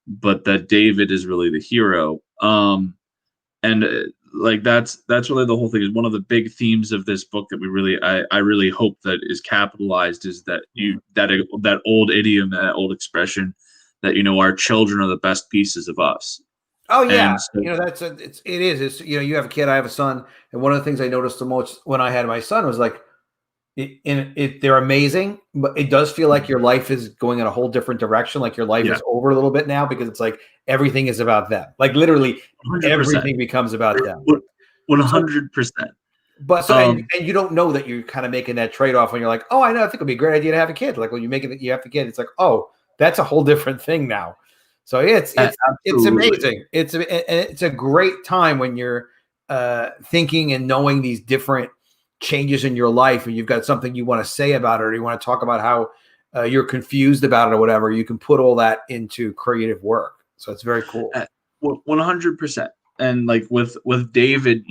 [SPEAKER 2] but that David is really the hero. Like that's really the whole thing. Is one of the big themes of this book that I really hope that is capitalized is that that old idiom, that old expression that our children are the best pieces of us.
[SPEAKER 1] Oh yeah, so, it is. You have a kid, I have a son, and one of the things I noticed the most when I had my son was like, they're amazing, but it does feel like your life is going in a whole different direction. Like your life is over a little bit now because it's like everything is about them. Like literally 100%. Everything becomes about them.
[SPEAKER 2] 100%.
[SPEAKER 1] But and you don't know that you're kind of making that trade-off when you're like, oh, I know, I think it'd be a great idea to have a kid. Like when you have the kid, it's like, oh, that's a whole different thing now. So it's amazing. It's a great time when you're thinking and knowing these different changes in your life, and you've got something you want to say about it, or you want to talk about how you're confused about it or whatever. You can put all that into creative work. So it's very cool.
[SPEAKER 2] 100%. And like with David,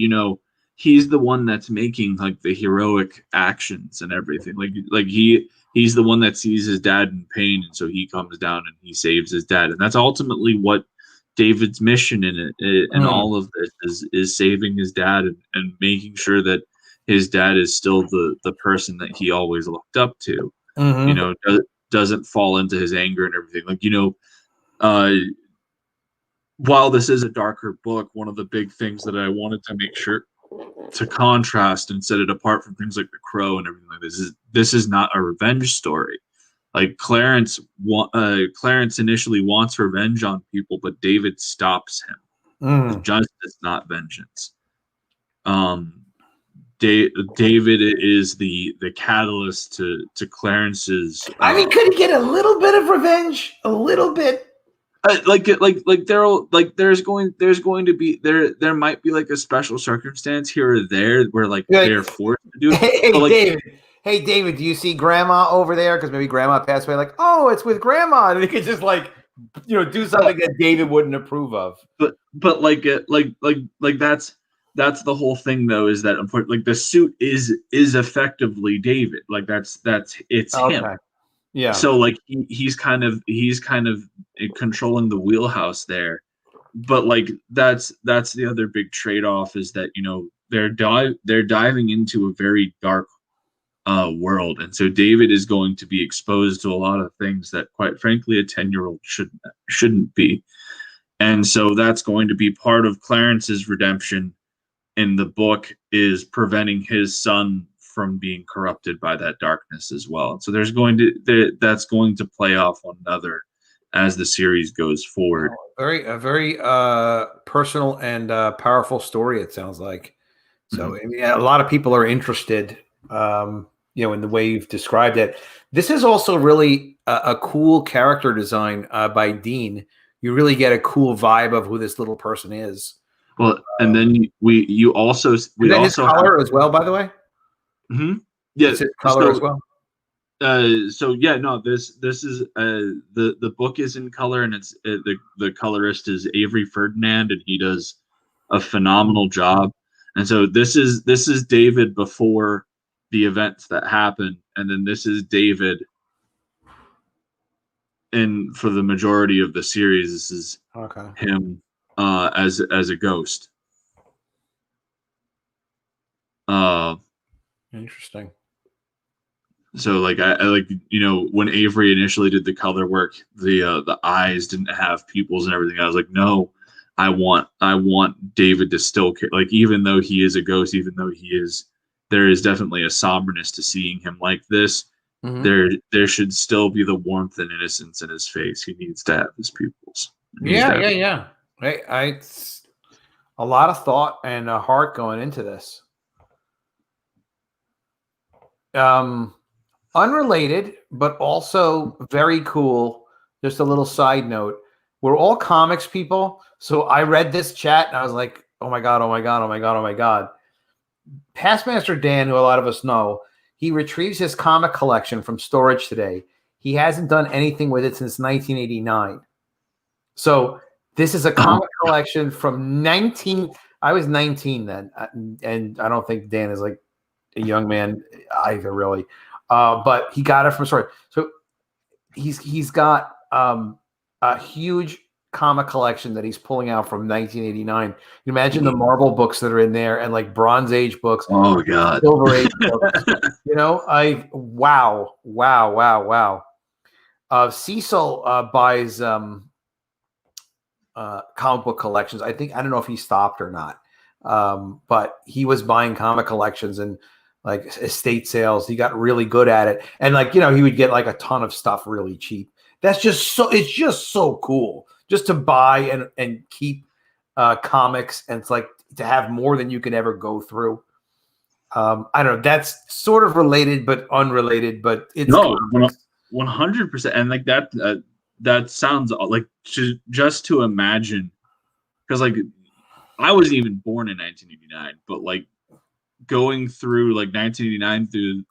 [SPEAKER 2] he's the one that's making like the heroic actions and everything. Like he's the one that sees his dad in pain, and so he comes down and he saves his dad. And that's ultimately what David's mission in it and all of this is saving his dad and making sure that his dad is still the person that he always looked up to. Doesn't fall into his anger and everything. Like, while this is a darker book, one of the big things that I wanted to make sure to contrast and set it apart from things like The Crow and everything like this is not a revenge story. Like Clarence initially wants revenge on people, but David stops him. Justice, not vengeance. David is the catalyst to Clarence's.
[SPEAKER 1] I mean, could he get a little bit of revenge? A little bit.
[SPEAKER 2] There's going to be there might be like a special circumstance here or there where they're forced to do it.
[SPEAKER 1] Hey David, do you see Grandma over there? Because maybe Grandma passed away. Like, oh, it's with Grandma, and he could just do something that David wouldn't approve of.
[SPEAKER 2] But that's the whole thing though, is that like the suit is effectively David. Like it's him.
[SPEAKER 1] Yeah.
[SPEAKER 2] So like he's kind of controlling the wheelhouse there, but like that's the other big trade-off is that they're diving into a very dark world, and so David is going to be exposed to a lot of things that, quite frankly, a 10-year-old shouldn't be, and so that's going to be part of Clarence's redemption in the book, is preventing his son from being corrupted by that darkness as well. So that's going to play off one another as the series goes forward.
[SPEAKER 1] A very personal and powerful story, it sounds like. So I mean, a lot of people are interested, in the way you've described it. This is also really a cool character design by Dean. You really get a cool vibe of who this little person is.
[SPEAKER 2] Well, and then you also
[SPEAKER 1] is that his color as well, by the way?
[SPEAKER 2] Mm-hmm. Yeah,
[SPEAKER 1] it's his color as well.
[SPEAKER 2] So yeah, no, this is the book is in color, and it's the colorist is Avery Ferdinand, and he does a phenomenal job. And so this is David before the events that happen, and then this is David. And for the majority of the series, this is him as a ghost.
[SPEAKER 1] Interesting.
[SPEAKER 2] So like I like, you know, when Avery initially did the color work, the eyes didn't have pupils and everything. I was like, no, I want David to still care. Like, even though he is a ghost, even though there is definitely a somberness to seeing him like this.
[SPEAKER 1] Mm-hmm.
[SPEAKER 2] There should still be the warmth and innocence in his face. He needs to have his pupils.
[SPEAKER 1] Yeah. I a lot of thought and a heart going into this. Unrelated, but also very cool. Just a little side note. We're all comics people. So I read this chat and I was like, oh my God, oh my God, oh my God, oh my God. Pastmaster Dan, who a lot of us know, he retrieves his comic collection from storage today. He hasn't done anything with it since 1989. So this is a comic collection from I was 19 then. And I don't think Dan is like a young man either, really. But he got it from storage. So he's got a huge comic collection that he's pulling out from 1989. You imagine the Marvel books that are in there, and like Bronze Age books.
[SPEAKER 2] Oh God,
[SPEAKER 1] Silver Age books. You know, wow. Cecil buys comic book collections. I don't know if he stopped or not, but he was buying comic collections and like estate sales. He got really good at it, and like, you know, he would get like a ton of stuff really cheap. It's just so cool just to buy and keep comics, and it's like to have more than you can ever go through. I don't know. That's sort of related but unrelated, but it's
[SPEAKER 2] no 100%. And like that sounds like just to imagine, because like I wasn't even born in 1989, but like going through like 1989 through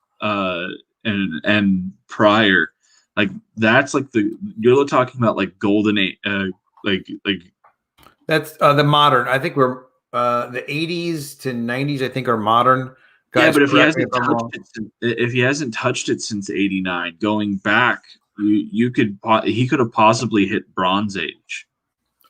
[SPEAKER 2] and prior, like that's like you're talking about like golden age, like
[SPEAKER 1] that's the modern. I think we're the 80s to 90s. I think are modern.
[SPEAKER 2] Guys, yeah, but if he hasn't touched it since 89, going back, he could have possibly hit Bronze Age.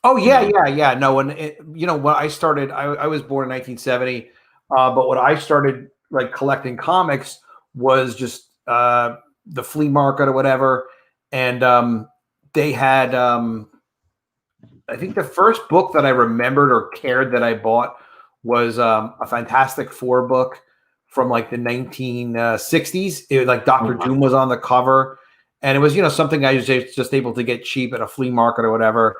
[SPEAKER 1] Oh yeah. No, when I started, I was born in 1970, but when I started like collecting comics was just the flea market or whatever, and they had I think the first book that I remembered or cared that I bought was a Fantastic Four book from like the 1960s. It was like Dr. Doom was on the cover, and it was, you know, something I was just able to get cheap at a flea market or whatever.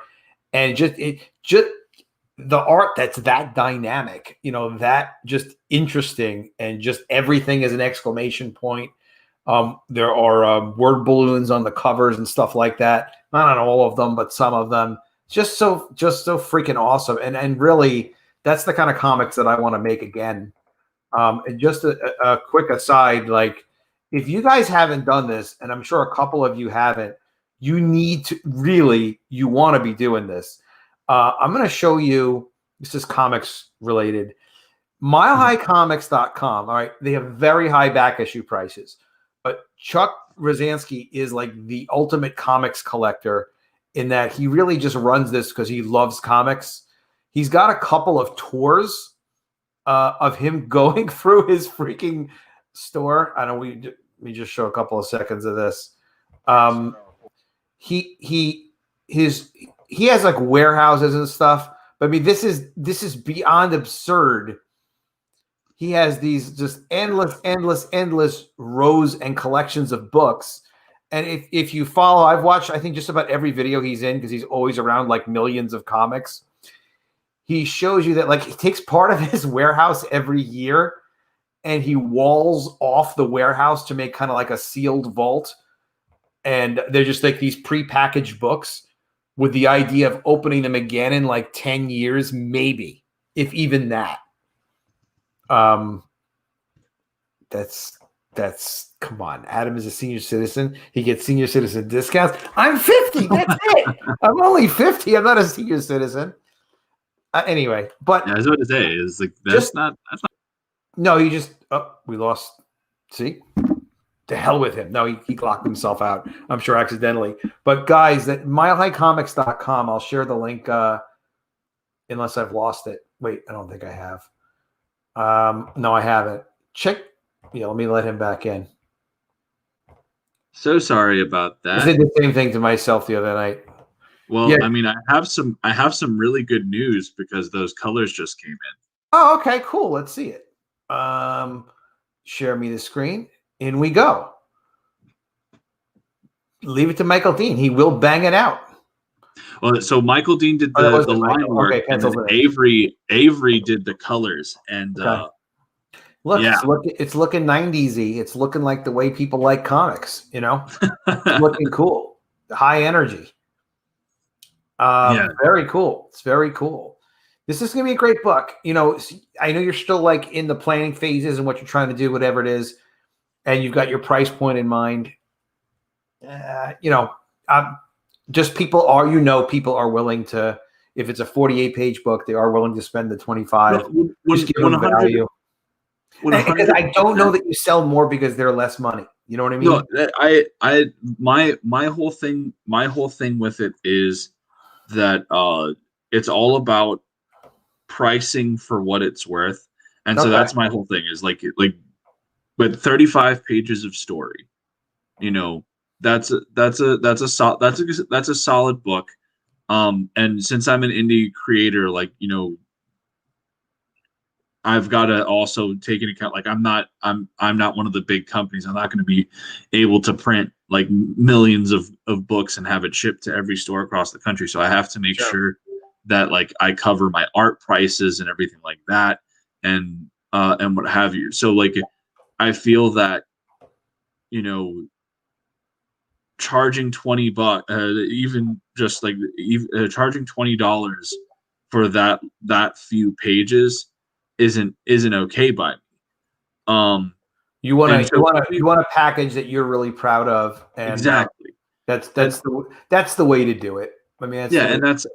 [SPEAKER 1] And just the art that's that dynamic, you know, that just interesting, and just everything is an exclamation point. There are word balloons on the covers and stuff like that. Not on all of them, but some of them. Just so freaking awesome. And really, that's the kind of comics that I want to make again. And just a quick aside, like, if you guys haven't done this, and I'm sure a couple of you haven't, you need to you want to be doing this. I'm going to show you, this is comics related, milehighcomics.com. All right. They have very high back issue prices, but Chuck Rosansky is like the ultimate comics collector in that he really just runs this because he loves comics. He's got a couple of tours of him going through his freaking store. I don't, we just show a couple of seconds of this. He has like warehouses and stuff, but I mean, this is beyond absurd. He has these just endless rows and collections of books. And if you follow, I've watched, I think, just about every video he's in, because he's always around like millions of comics. He shows you that like he takes part of his warehouse every year and he walls off the warehouse to make kind of like a sealed vault. And they're just like these prepackaged books with the idea of opening them again in like 10 years, maybe. if even that. That's come on. Adam is a senior citizen. He gets senior citizen discounts. I'm 50. That's it. I'm only 50. I'm not a senior citizen. Anyway, but
[SPEAKER 2] yeah, I was about to say is like that's not.
[SPEAKER 1] No, you just we lost. See, to hell with him. No, he locked himself out. I'm sure accidentally. But guys, that milehighcomics.com. I'll share the link unless I've lost it. Wait, I don't think I have. No, I haven't. Check. Yeah, let me let him back in.
[SPEAKER 2] So sorry about that.
[SPEAKER 1] I did the same thing to myself the other night.
[SPEAKER 2] Well, yeah. I mean, I have some really good news because those colors just came in.
[SPEAKER 1] Oh, okay, cool. Let's see it. Share me the screen. In we go. Leave it to Michael Dean. He will bang it out.
[SPEAKER 2] Well, so Michael Dean did the line work, and then Avery did the colors, and
[SPEAKER 1] look, yeah. It's looking 90s-y. It's looking like the way people like comics. It's looking cool. High energy. Yeah. Very cool. It's very cool. This is going to be a great book. I know you're still like in the planning phases and what you're trying to do, whatever it is, and you've got your price point in mind. Just people are willing to, if it's a 48-page book, they are willing to spend the 25. Just give them value. Because I don't know that you sell more because they're less money. You know what I mean?
[SPEAKER 2] No, my whole thing with it is that it's all about pricing for what it's worth, and so that's my whole thing is like with 35 pages of story, that's a solid book, and since I'm an indie creator, I've got to also take into account, I'm not one of the big companies. I'm not going to be able to print like millions of books and have it shipped to every store across the country. So I have to make sure that I cover my art prices and everything like that, and what have you. So I feel that, charging $20, even just charging $20 for that few pages isn't okay by me.
[SPEAKER 1] You want a package that you're really proud of, and
[SPEAKER 2] exactly.
[SPEAKER 1] That's the way to do it. I mean,
[SPEAKER 2] that's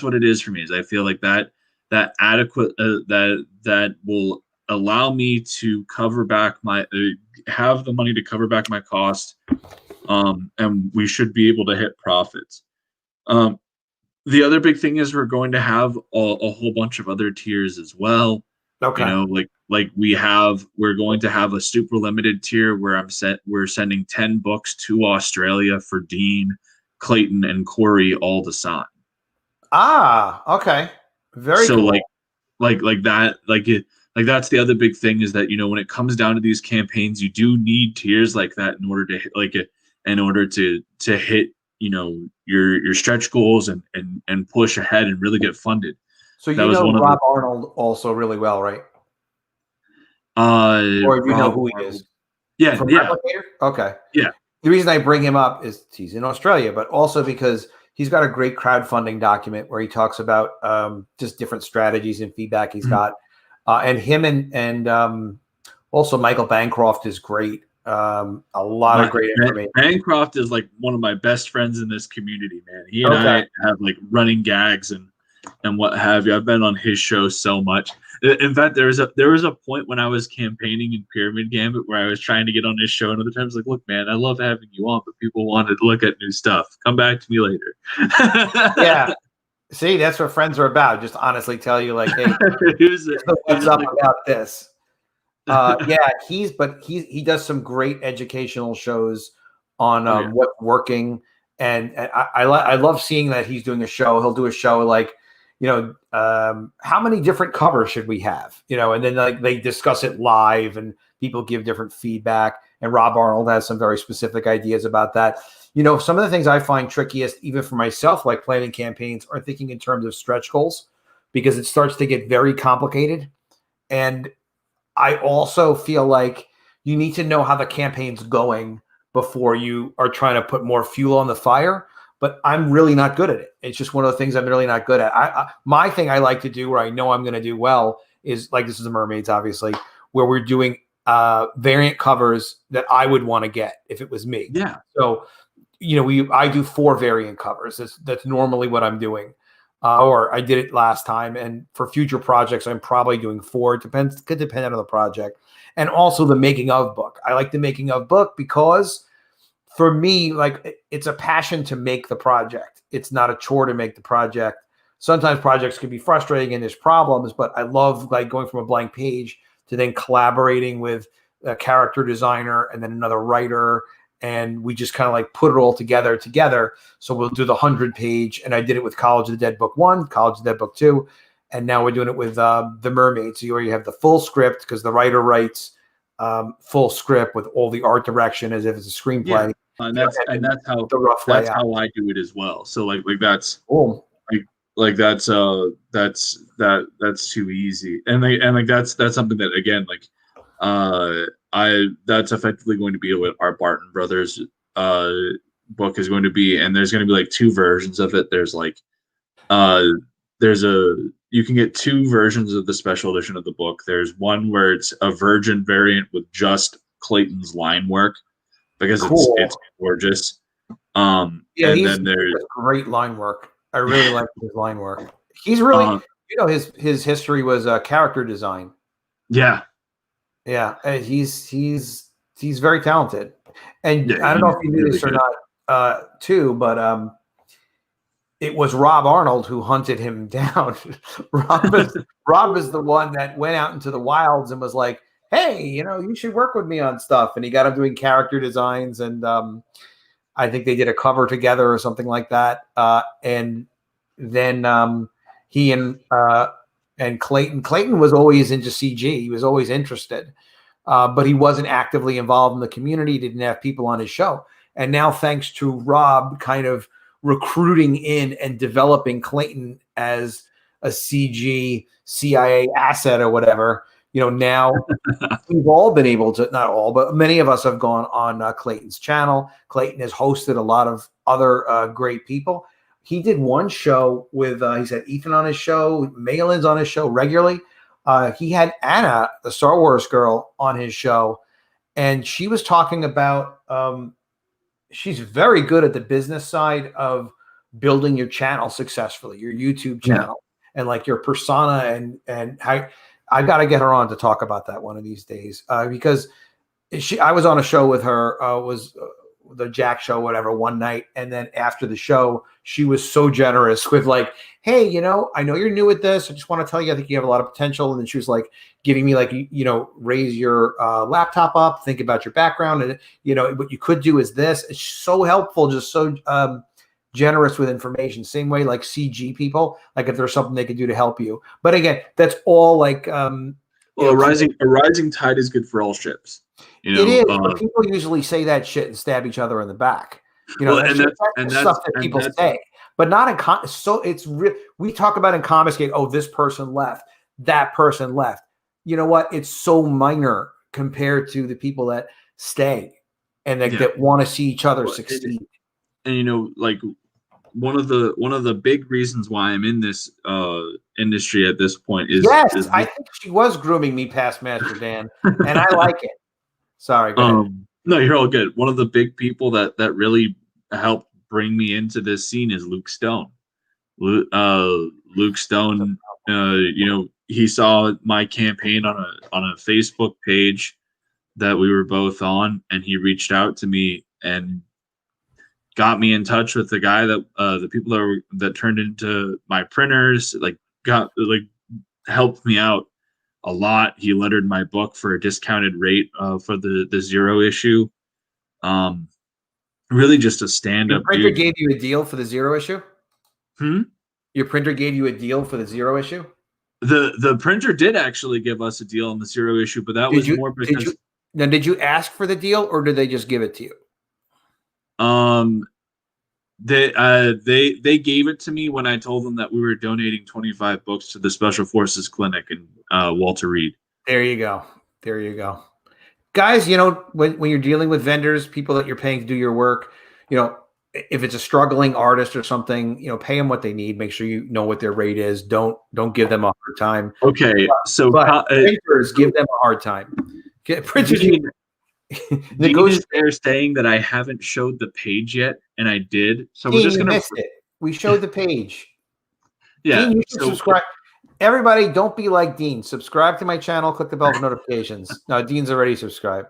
[SPEAKER 2] what it is for me. Is I feel like that adequate that will allow me to cover back my have the money to cover back my cost, and we should be able to hit profits. The other big thing is we're going to have a whole bunch of other tiers as well.
[SPEAKER 1] Okay.
[SPEAKER 2] We're going to have a super limited tier where we're sending 10 books to Australia for Dean, Clayton, and Corey all to sign.
[SPEAKER 1] Ah, okay. Very cool.
[SPEAKER 2] That's the other big thing is that, when it comes down to these campaigns, you do need tiers like that in order to hit, your stretch goals and push ahead and really get funded.
[SPEAKER 1] So Rob Arnold also really well, right? Or you know who he is?
[SPEAKER 2] Yeah,
[SPEAKER 1] From Replicator? Okay.
[SPEAKER 2] Yeah.
[SPEAKER 1] The reason I bring him up is he's in Australia, but also because he's got a great crowdfunding document where he talks about just different strategies and feedback he's got. And him and also Michael Bancroft is great. A lot of great information.
[SPEAKER 2] Bancroft is one of my best friends in this community, man. He and I have running gags and what have you. I've been on his show so much. In fact, there was a point when I was campaigning in Pyramid Gambit where I was trying to get on his show, and other times look, man, I love having you on, but people wanted to look at new stuff. Come back to me later.
[SPEAKER 1] Yeah. See, that's what friends are about. Just honestly tell you, hey, what's up about this? He does some great educational shows on what's working, and I love seeing that he's doing a show. He'll do a show how many different covers should we have? And then they discuss it live, and people give different feedback. And Rob Arnold has some very specific ideas about that. Some of the things I find trickiest, even for myself, like planning campaigns, are thinking in terms of stretch goals, because it starts to get very complicated. And I also feel like you need to know how the campaign's going before you are trying to put more fuel on the fire. but I'm really not good at it. It's just one of the things I'm really not good at. My thing I like to do where I know I'm going to do well is like, this is the Mermaids, obviously, where we're doing variant covers that I would want to get if it was me.
[SPEAKER 2] Yeah.
[SPEAKER 1] So, I do 4 variant covers. That's normally what I'm doing. Or I did it last time. And for future projects, I'm probably doing 4. It could depend on the project. And also the making of book. I like the making of book because for me, like, it's a passion to make the project. It's not a chore to make the project. Sometimes projects can be frustrating and there's problems, but I love like going from a blank page to then collaborating with a character designer and then another writer. And we just kind of like put it all together. So we'll do the 100-page, and I did it with College of the Dead Book 1, College of the Dead Book 2, and now we're doing it with the Mermaids. So you have the full script because the writer writes full script with all the art direction as if it's a screenplay.
[SPEAKER 2] Yeah. And that's how I do it as well. So like that's
[SPEAKER 1] cool.
[SPEAKER 2] that's too easy, and that's something that, again, like that's effectively going to be what our Barton Brothers book is going to be, and there's going to be like 2 versions of it. There's like you can get 2 versions of the special edition of the book. There's one where it's a virgin variant with just Clayton's line work, because it's gorgeous. And then there's
[SPEAKER 1] great line work. I really like his line work. He's really, his history was character design.
[SPEAKER 2] Yeah.
[SPEAKER 1] Yeah, and he's very talented, and I don't know if you knew this or not, too, but it was Rob Arnold who hunted him down. Rob is the one that went out into the wilds and was like, "Hey, you should work with me on stuff," and he got him doing character designs, and I think they did a cover together or something like that, and then he and Clayton was always into CG. He was always interested, but he wasn't actively involved in the community. He didn't have people on his show. And now, thanks to Rob kind of recruiting in and developing Clayton as a CG CIA asset or whatever, now we've all been able to, not all, but many of us have gone on Clayton's channel. Clayton has hosted a lot of other great people. He did one show with, he's had Ethan on his show, Malin's on his show regularly. He had Anna, the Star Wars girl, on his show, and she was talking about, she's very good at the business side of building your channel successfully, your YouTube channel, and like your persona, and how I got to get her on to talk about that one of these days, because I was on a show with her, was the Jack show, whatever, one night. And then after the show, she was so generous with like, "Hey, I know you're new at this. I just want to tell you, I think you have a lot of potential." And then she was like giving me like, raise your laptop up, think about your background. And, what you could do is this. It's so helpful, just so generous with information. Same way like CG people, like if there's something they could do to help you. But again, that's all like,
[SPEAKER 2] a rising tide is good for all ships.
[SPEAKER 1] It is, but people usually say that shit and stab each other in the back. That's stuff that people say, but not in so it's real. We talk about in Comicsgate, oh, this person left, that person left. You know what? It's so minor compared to the people that stay and that want to see each other succeed.
[SPEAKER 2] And like one of the big reasons why I'm in this industry at this point is
[SPEAKER 1] I think she was grooming me past Master Dan, and I like it. Sorry, go ahead.
[SPEAKER 2] No, you're all good. One of the big people that really helped bring me into this scene is Luke Stone. Luke Stone, he saw my campaign on a Facebook page that we were both on, and he reached out to me and got me in touch with the guy that the people that turned into my printers, helped me out a lot. He lettered my book for a discounted rate for the 0 issue. Really just a stand-up.
[SPEAKER 1] Your printer gave you a deal for the 0 issue? Your printer gave you a deal for the 0 issue?
[SPEAKER 2] The printer did actually give us a deal on the 0 issue, but that was more because.
[SPEAKER 1] Did you ask for the deal, or did they just give it to you?
[SPEAKER 2] They gave it to me when I told them that we were donating 25 books to the Special Forces Clinic in Walter Reed.
[SPEAKER 1] There you go. Guys, when you're dealing with vendors, people that you're paying to do your work, if it's a struggling artist or something, pay them what they need. Make sure you know what their rate is. Don't give them a hard time.
[SPEAKER 2] Okay,
[SPEAKER 1] but printers give them a hard time. Printers
[SPEAKER 2] Dean is there saying that I haven't showed the page yet, and I did. So
[SPEAKER 1] Dean,
[SPEAKER 2] we're just gonna
[SPEAKER 1] missed it. We showed the page.
[SPEAKER 2] Yeah,
[SPEAKER 1] Dean, you should subscribe. Everybody, don't be like Dean. Subscribe to my channel. Click the bell for notifications. No, Dean's already subscribed.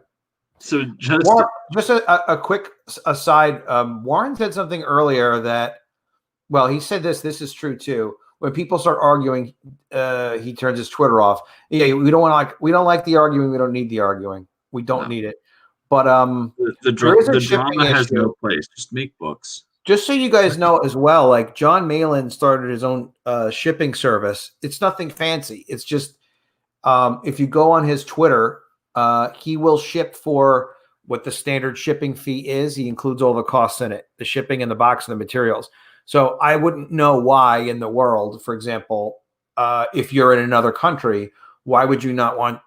[SPEAKER 2] So
[SPEAKER 1] just a quick aside. Warren said something earlier that, well, he said this is true too. When people start arguing, he turns his Twitter off. Yeah, we don't like the arguing. We don't need the arguing. We don't need it. But
[SPEAKER 2] the drama has no place. Just make books.
[SPEAKER 1] Just so you guys know as well, like John Malin started his own shipping service. It's nothing fancy. It's just if you go on his Twitter, he will ship for what the standard shipping fee is. He includes all the costs in it, the shipping and the box and the materials. So I wouldn't know why in the world, for example, if you're in another country, why would you not want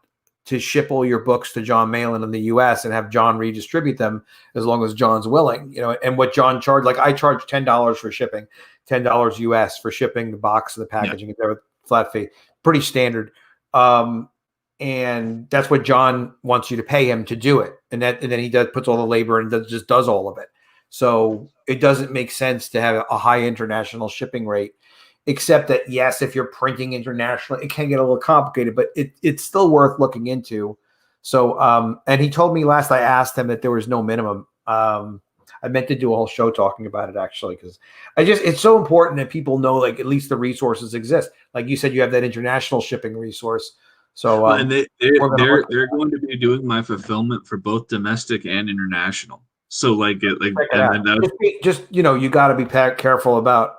[SPEAKER 1] to ship all your books to John Malin in the US and have John redistribute them as long as John's willing, and what John charged, like I charge $10 for shipping, $10 US for shipping the box and the packaging, and flat fee, pretty standard. And that's what John wants you to pay him to do it. And then he puts all the labor and just does all of it. So it doesn't make sense to have a high international shipping rate. Except that, yes, if you're printing internationally, it can get a little complicated, but it's still worth looking into. So, and he told me last I asked him that there was no minimum. I meant to do a whole show talking about it, actually, because it's so important that people know, like, at least the resources exist. Like you said, you have that international shipping resource. So,
[SPEAKER 2] and they're going to be doing my fulfillment for both domestic and international. So, you
[SPEAKER 1] got to be careful about.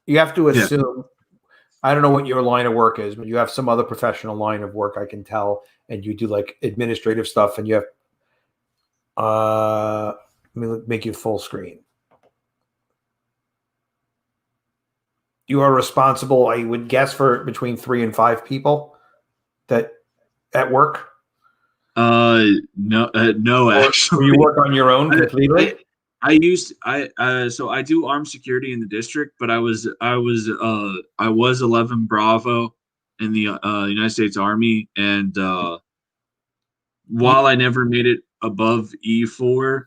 [SPEAKER 1] You have to assume, I don't know what your line of work is, but you have some other professional line of work, I can tell, and you do like administrative stuff, and you have, let me make you full screen. You are responsible, I would guess, for between 3 and 5 people that at work.
[SPEAKER 2] No, actually.
[SPEAKER 1] Or you work on your own completely?
[SPEAKER 2] So I do armed security in the district, but I was 11 Bravo in the United States Army, and while I never made it above E4,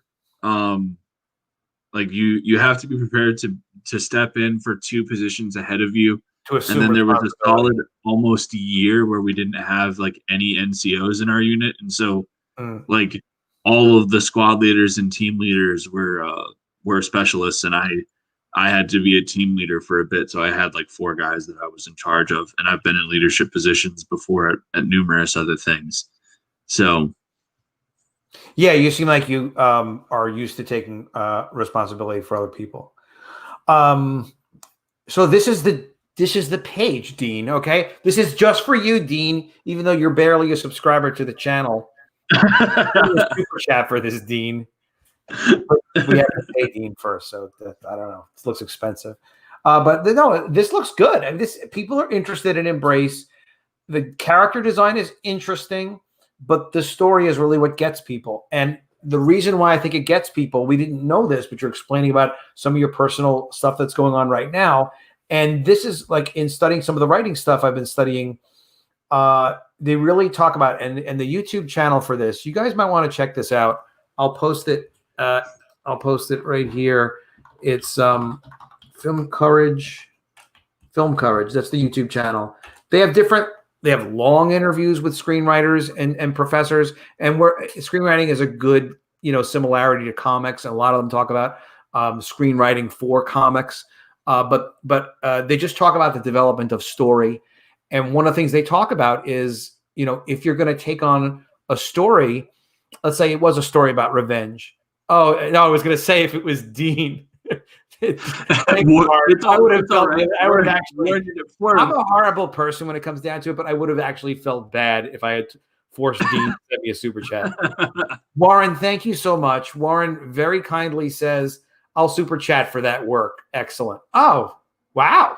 [SPEAKER 2] you have to be prepared to step in for 2 positions ahead of you. And then there was a solid almost a year where we didn't have any NCOs in our unit, and so all of the squad leaders and team leaders were specialists, and I had to be a team leader for a bit. So I had 4 guys that I was in charge of, and I've been in leadership positions before at numerous other things. So,
[SPEAKER 1] yeah, you seem like you are used to taking responsibility for other people. So this is the page, Dean. Okay, this is just for you, Dean. Even though you're barely a subscriber to the channel. Super chat for this, Dean. But we have to pay Dean first, so I don't know. This looks expensive, but no, this looks good, and people are interested in Embrace. The character design is interesting, but the story is really what gets people. And the reason why I think it gets people, we didn't know this, but you're explaining about some of your personal stuff that's going on right now, and this is in studying some of the writing stuff I've been studying. They really talk about, and the YouTube channel for this, you guys might want to check this out. I'll post it. I'll post it right here. It's Film Courage. That's the YouTube channel. They have long interviews with screenwriters and professors, and screenwriting is a good, similarity to comics. And a lot of them talk about screenwriting for comics. But they just talk about the development of story. And one of the things they talk about is, if you're going to take on a story, let's say it was a story about revenge. Oh, no, I was going to say if it was Dean. I would have felt right. I would have actually. I'm a horrible person when it comes down to it, but I would have actually felt bad if I had forced Dean to send me a super chat. Warren, thank you so much. Warren very kindly says, I'll super chat for that work. Excellent. Oh, wow.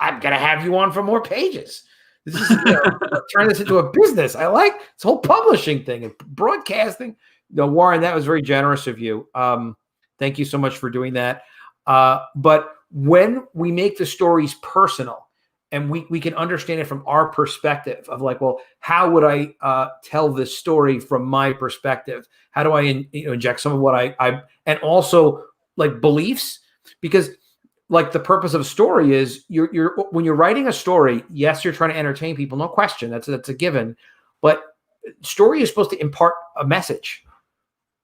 [SPEAKER 1] I'm going to have you on for more pages. This is turn this into a business. I like this whole publishing thing and broadcasting. No, Warren, that was very generous of you. Thank you so much for doing that. But when we make the stories personal and we can understand it from our perspective of like, well, how would I tell this story from my perspective? How do I inject some of what I and also like beliefs? Because like the purpose of a story is you're when you're writing a story, yes, you're trying to entertain people, no question. That's a given. But story is supposed to impart a message.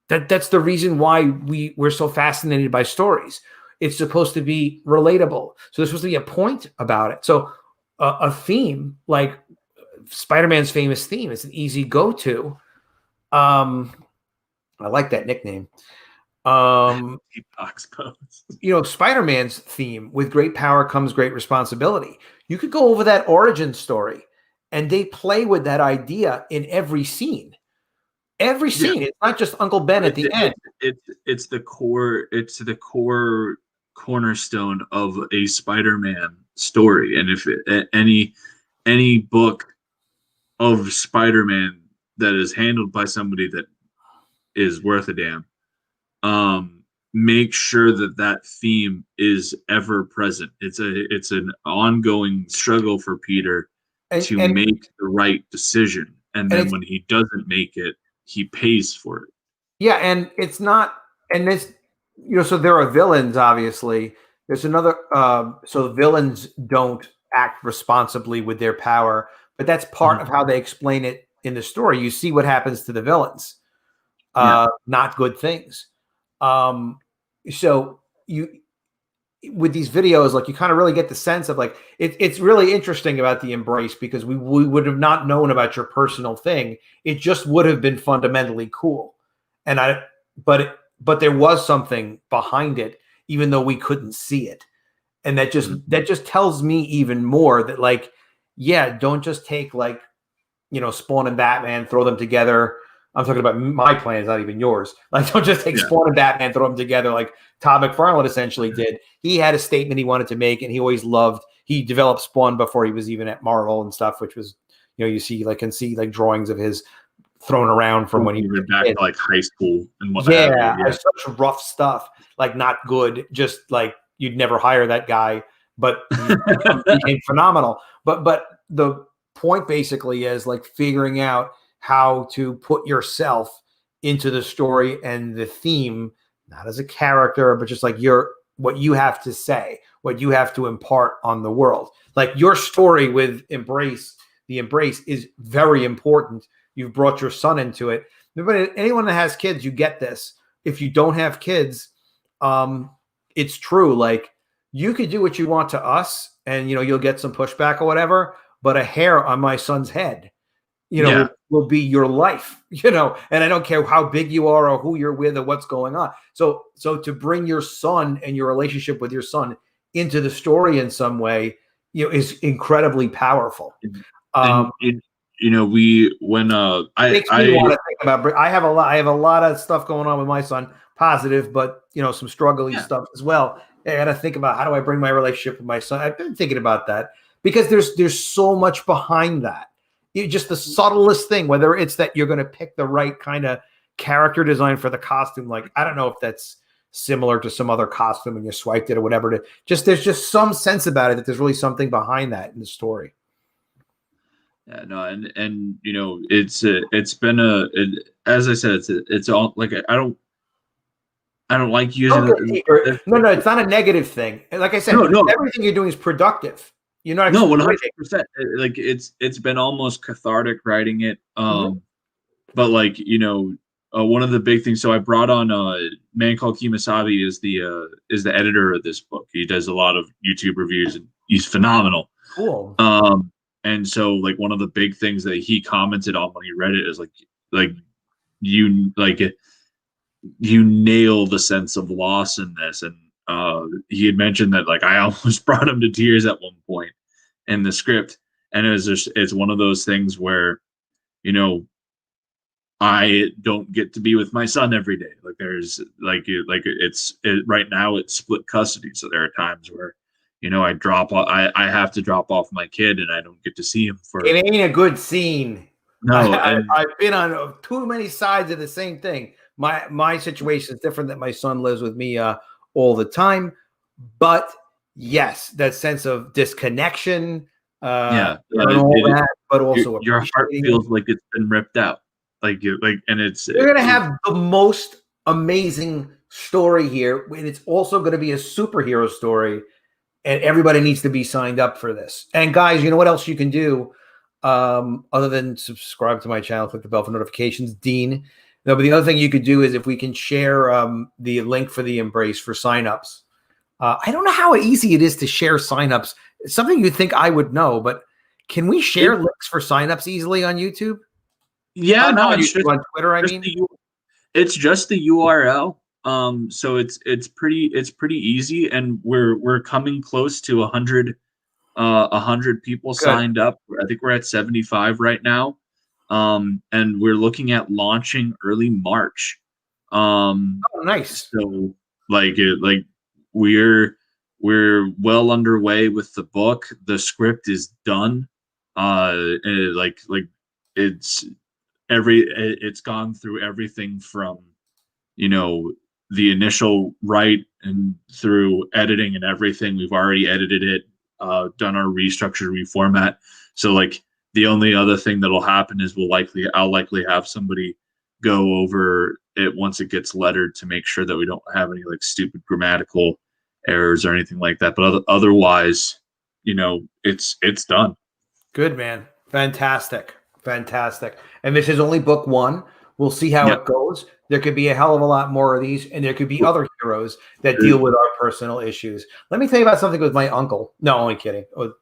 [SPEAKER 1] That's the reason why we're so fascinated by stories. It's supposed to be relatable. So there's supposed to be a point about it. So a theme like Spider-Man's famous theme is an easy go-to. I like that nickname. Spider-Man's theme, with great power comes great responsibility. You could go over that origin story and they play with that idea in every scene. Every scene. It's not just Uncle Ben at the end.
[SPEAKER 2] It's the core cornerstone of a Spider-Man story. And if any book of Spider-Man that is handled by somebody that is worth a damn, make sure that theme is ever present. It's an ongoing struggle for Peter to make the right decision, and then when he doesn't make it, he pays for it.
[SPEAKER 1] Yeah, and it's not, and this, so there are villains. Obviously, there's another. So villains don't act responsibly with their power, but that's part of how they explain it in the story. You see what happens to the villains. Not good things. So with these videos, like you kind of really get the sense of like, it's really interesting about the Embrace because we would have not known about your personal thing. It just would have been fundamentally cool. But there was something behind it, even though we couldn't see it. And that just tells me even more that like, yeah, don't just take like, Spawn and Batman, throw them together. I'm talking about my plans, not even yours. Like, don't just take Spawn and Batman, throw them together like Todd McFarlane essentially did. He had a statement he wanted to make, and he developed Spawn before he was even at Marvel and stuff, which was, you can see drawings of his thrown around from when he was
[SPEAKER 2] back to like high school and what
[SPEAKER 1] such rough stuff, like not good, just like you'd never hire that guy, but he became phenomenal. But the point basically is like figuring out how to put yourself into the story and the theme, not as a character, but just like what you have to say, what you have to impart on the world. Like your story with the Embrace is very important. You've brought your son into it. But anyone that has kids, you get this. If you don't have kids, it's true. Like you could do what you want to us and, you'll get some pushback or whatever, but a hair on my son's head, will be your life, and I don't care how big you are or who you're with or what's going on. So to bring your son and your relationship with your son into the story in some way, is incredibly powerful.
[SPEAKER 2] I want to
[SPEAKER 1] think about, I have a lot of stuff going on with my son, positive, but some struggling stuff as well. I got to think about how do I bring my relationship with my son. I've been thinking about that because there's so much behind that. Just the subtlest thing, whether it's that you're going to pick the right kind of character design for the costume. Like, I don't know if that's similar to some other costume and you swiped it or whatever. There's just some sense about it that there's really something behind that in the story.
[SPEAKER 2] Yeah, no, and it's been as I said, it's all like I don't like using
[SPEAKER 1] it. No, it's not a negative thing. Like I said, everything you're doing is productive. You're not
[SPEAKER 2] 100%. Like it's been almost cathartic writing it. But like one of the big things. So I brought on a man called Kimasabi is the editor of this book. He does a lot of YouTube reviews and he's phenomenal.
[SPEAKER 1] Cool.
[SPEAKER 2] And so like one of the big things that he commented on when he read it is like you nail the sense of loss in this. And he had mentioned that like I almost brought him to tears at one point in the script, and it's one of those things where I don't get to be with my son every day. Like there's right now it's split custody, so there are times where I have to drop off my kid and I don't get to see him for.
[SPEAKER 1] It ain't a good scene.
[SPEAKER 2] No,
[SPEAKER 1] I've been on too many sides of the same thing. My situation is different, that my son lives with me all the time. But yes, that sense of disconnection, and all that, but also
[SPEAKER 2] your heart feels like it's been ripped out. And
[SPEAKER 1] you're gonna have the most amazing story here, and it's also going to be a superhero story, and everybody needs to be signed up for this. And guys, you know what else you can do other than subscribe to my channel, click the bell for notifications, Dean. No, but the other thing you could do is if we can share the link for the Embrace for signups. I don't know how easy it is to share signups. It's something you'd think I would know, but can we share links for signups easily on YouTube?
[SPEAKER 2] Yeah, no,
[SPEAKER 1] it's just, on Twitter.
[SPEAKER 2] It's just the URL. So it's pretty easy, and we're coming close to 100 people signed up. I think we're at 75 right now. And we're looking at launching early March.
[SPEAKER 1] Oh, nice.
[SPEAKER 2] So we're well underway with the book. The script is done. It's gone through everything from, the initial write and through editing and everything. We've already edited it, done our restructure, reformat. So the only other thing that'll happen is I'll likely have somebody go over it once it gets lettered to make sure that we don't have any stupid grammatical errors or anything like that. But otherwise, it's done.
[SPEAKER 1] Good, man. Fantastic. And this is only book 1. We'll see how it goes. There could be a hell of a lot more of these, and there could be other heroes that deal with our personal issues. Let me tell you about something with my uncle. No, only kidding.
[SPEAKER 2] No,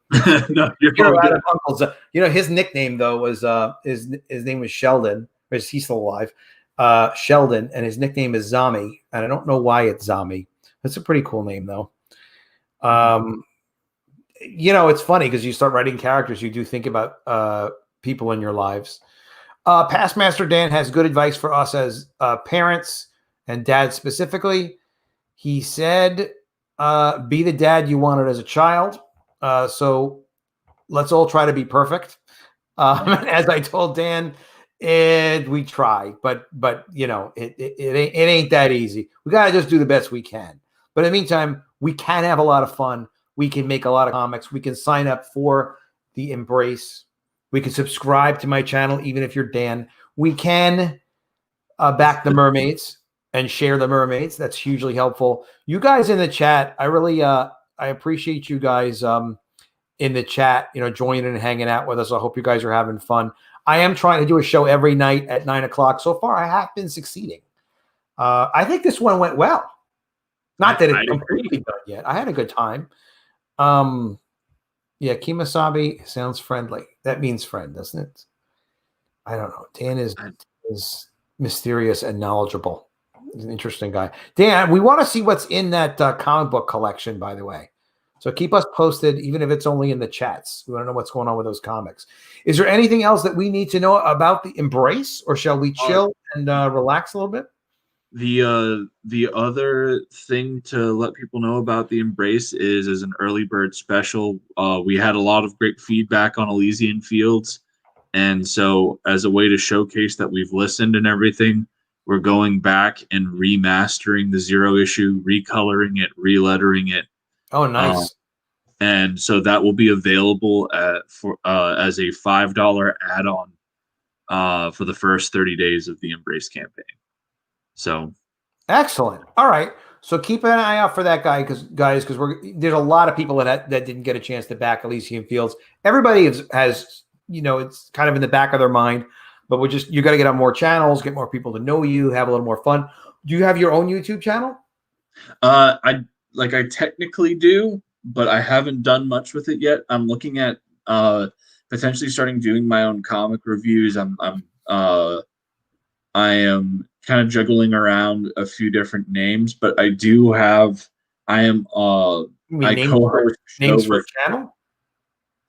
[SPEAKER 2] you're
[SPEAKER 1] out of uncles. His nickname though was his name was Sheldon. He's still alive. Sheldon, and his nickname is Zami, and I don't know why it's Zami. That's a pretty cool name though. It's funny because you start writing characters, you do think about people in your lives. Past Master Dan has good advice for us as parents and dads specifically. He said, be the dad you wanted as a child. So let's all try to be perfect. As I told Dan, we try, but it ain't that easy. We got to just do the best we can. But in the meantime, we can have a lot of fun. We can make a lot of comics. We can sign up for the Embrace. We can subscribe to my channel, even if you're Dan. We can back the mermaids and share the mermaids. That's hugely helpful. You guys in the chat, I really I appreciate you guys in the chat, joining and hanging out with us. I hope you guys are having fun. I am trying to do a show every night at 9 o'clock. So far, I have been succeeding. I think this one went well. Not that it's completely done yet. I had a good time. Yeah, Kimasabi sounds friendly. That means friend, doesn't it? I don't know. Dan is mysterious and knowledgeable. He's an interesting guy. Dan, we want to see what's in that comic book collection, by the way. So keep us posted, even if it's only in the chats. We want to know what's going on with those comics. Is there anything else that we need to know about the Embrace, or shall we chill and relax a little bit?
[SPEAKER 2] The other thing to let people know about the Embrace is, as an early bird special, we had a lot of great feedback on Elysian Fields, and so as a way to showcase that we've listened and everything, we're going back and remastering the 0 issue, recoloring it, relettering it.
[SPEAKER 1] Oh, nice.
[SPEAKER 2] And so that will be available as a $5 add-on for the first 30 days of the Embrace campaign. So
[SPEAKER 1] excellent. All right. So keep an eye out for that guy, because there's a lot of people that didn't get a chance to back Elysian Fields. Everybody has it's kind of in the back of their mind, but you got to get on more channels, get more people to know you, have a little more fun. Do you have your own YouTube channel?
[SPEAKER 2] I technically do, but I haven't done much with it yet. I'm looking at potentially starting doing my own comic reviews. I am kind of juggling around a few different names, but I do have. I co-host
[SPEAKER 1] names for a channel.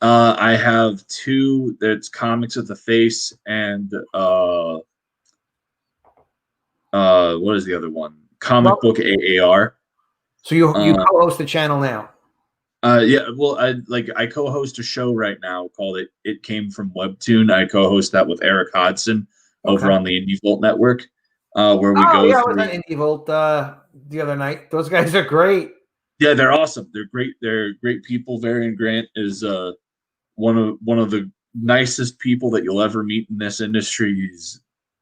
[SPEAKER 2] I have 2. That's Comics with the Face, and what is the other one? Comic Book AAR.
[SPEAKER 1] So you co-host the channel now?
[SPEAKER 2] Yeah. Well, I co-host a show right now called It Came from Webtoon. I co-host that with Eric Hodson over on the Indie Vault Network. where we go.
[SPEAKER 1] Yeah, I was on Indie Volt the other night. Those guys are great.
[SPEAKER 2] Yeah, they're awesome. They're great. They're great people. Varian Grant is one of the nicest people that you'll ever meet in this industry.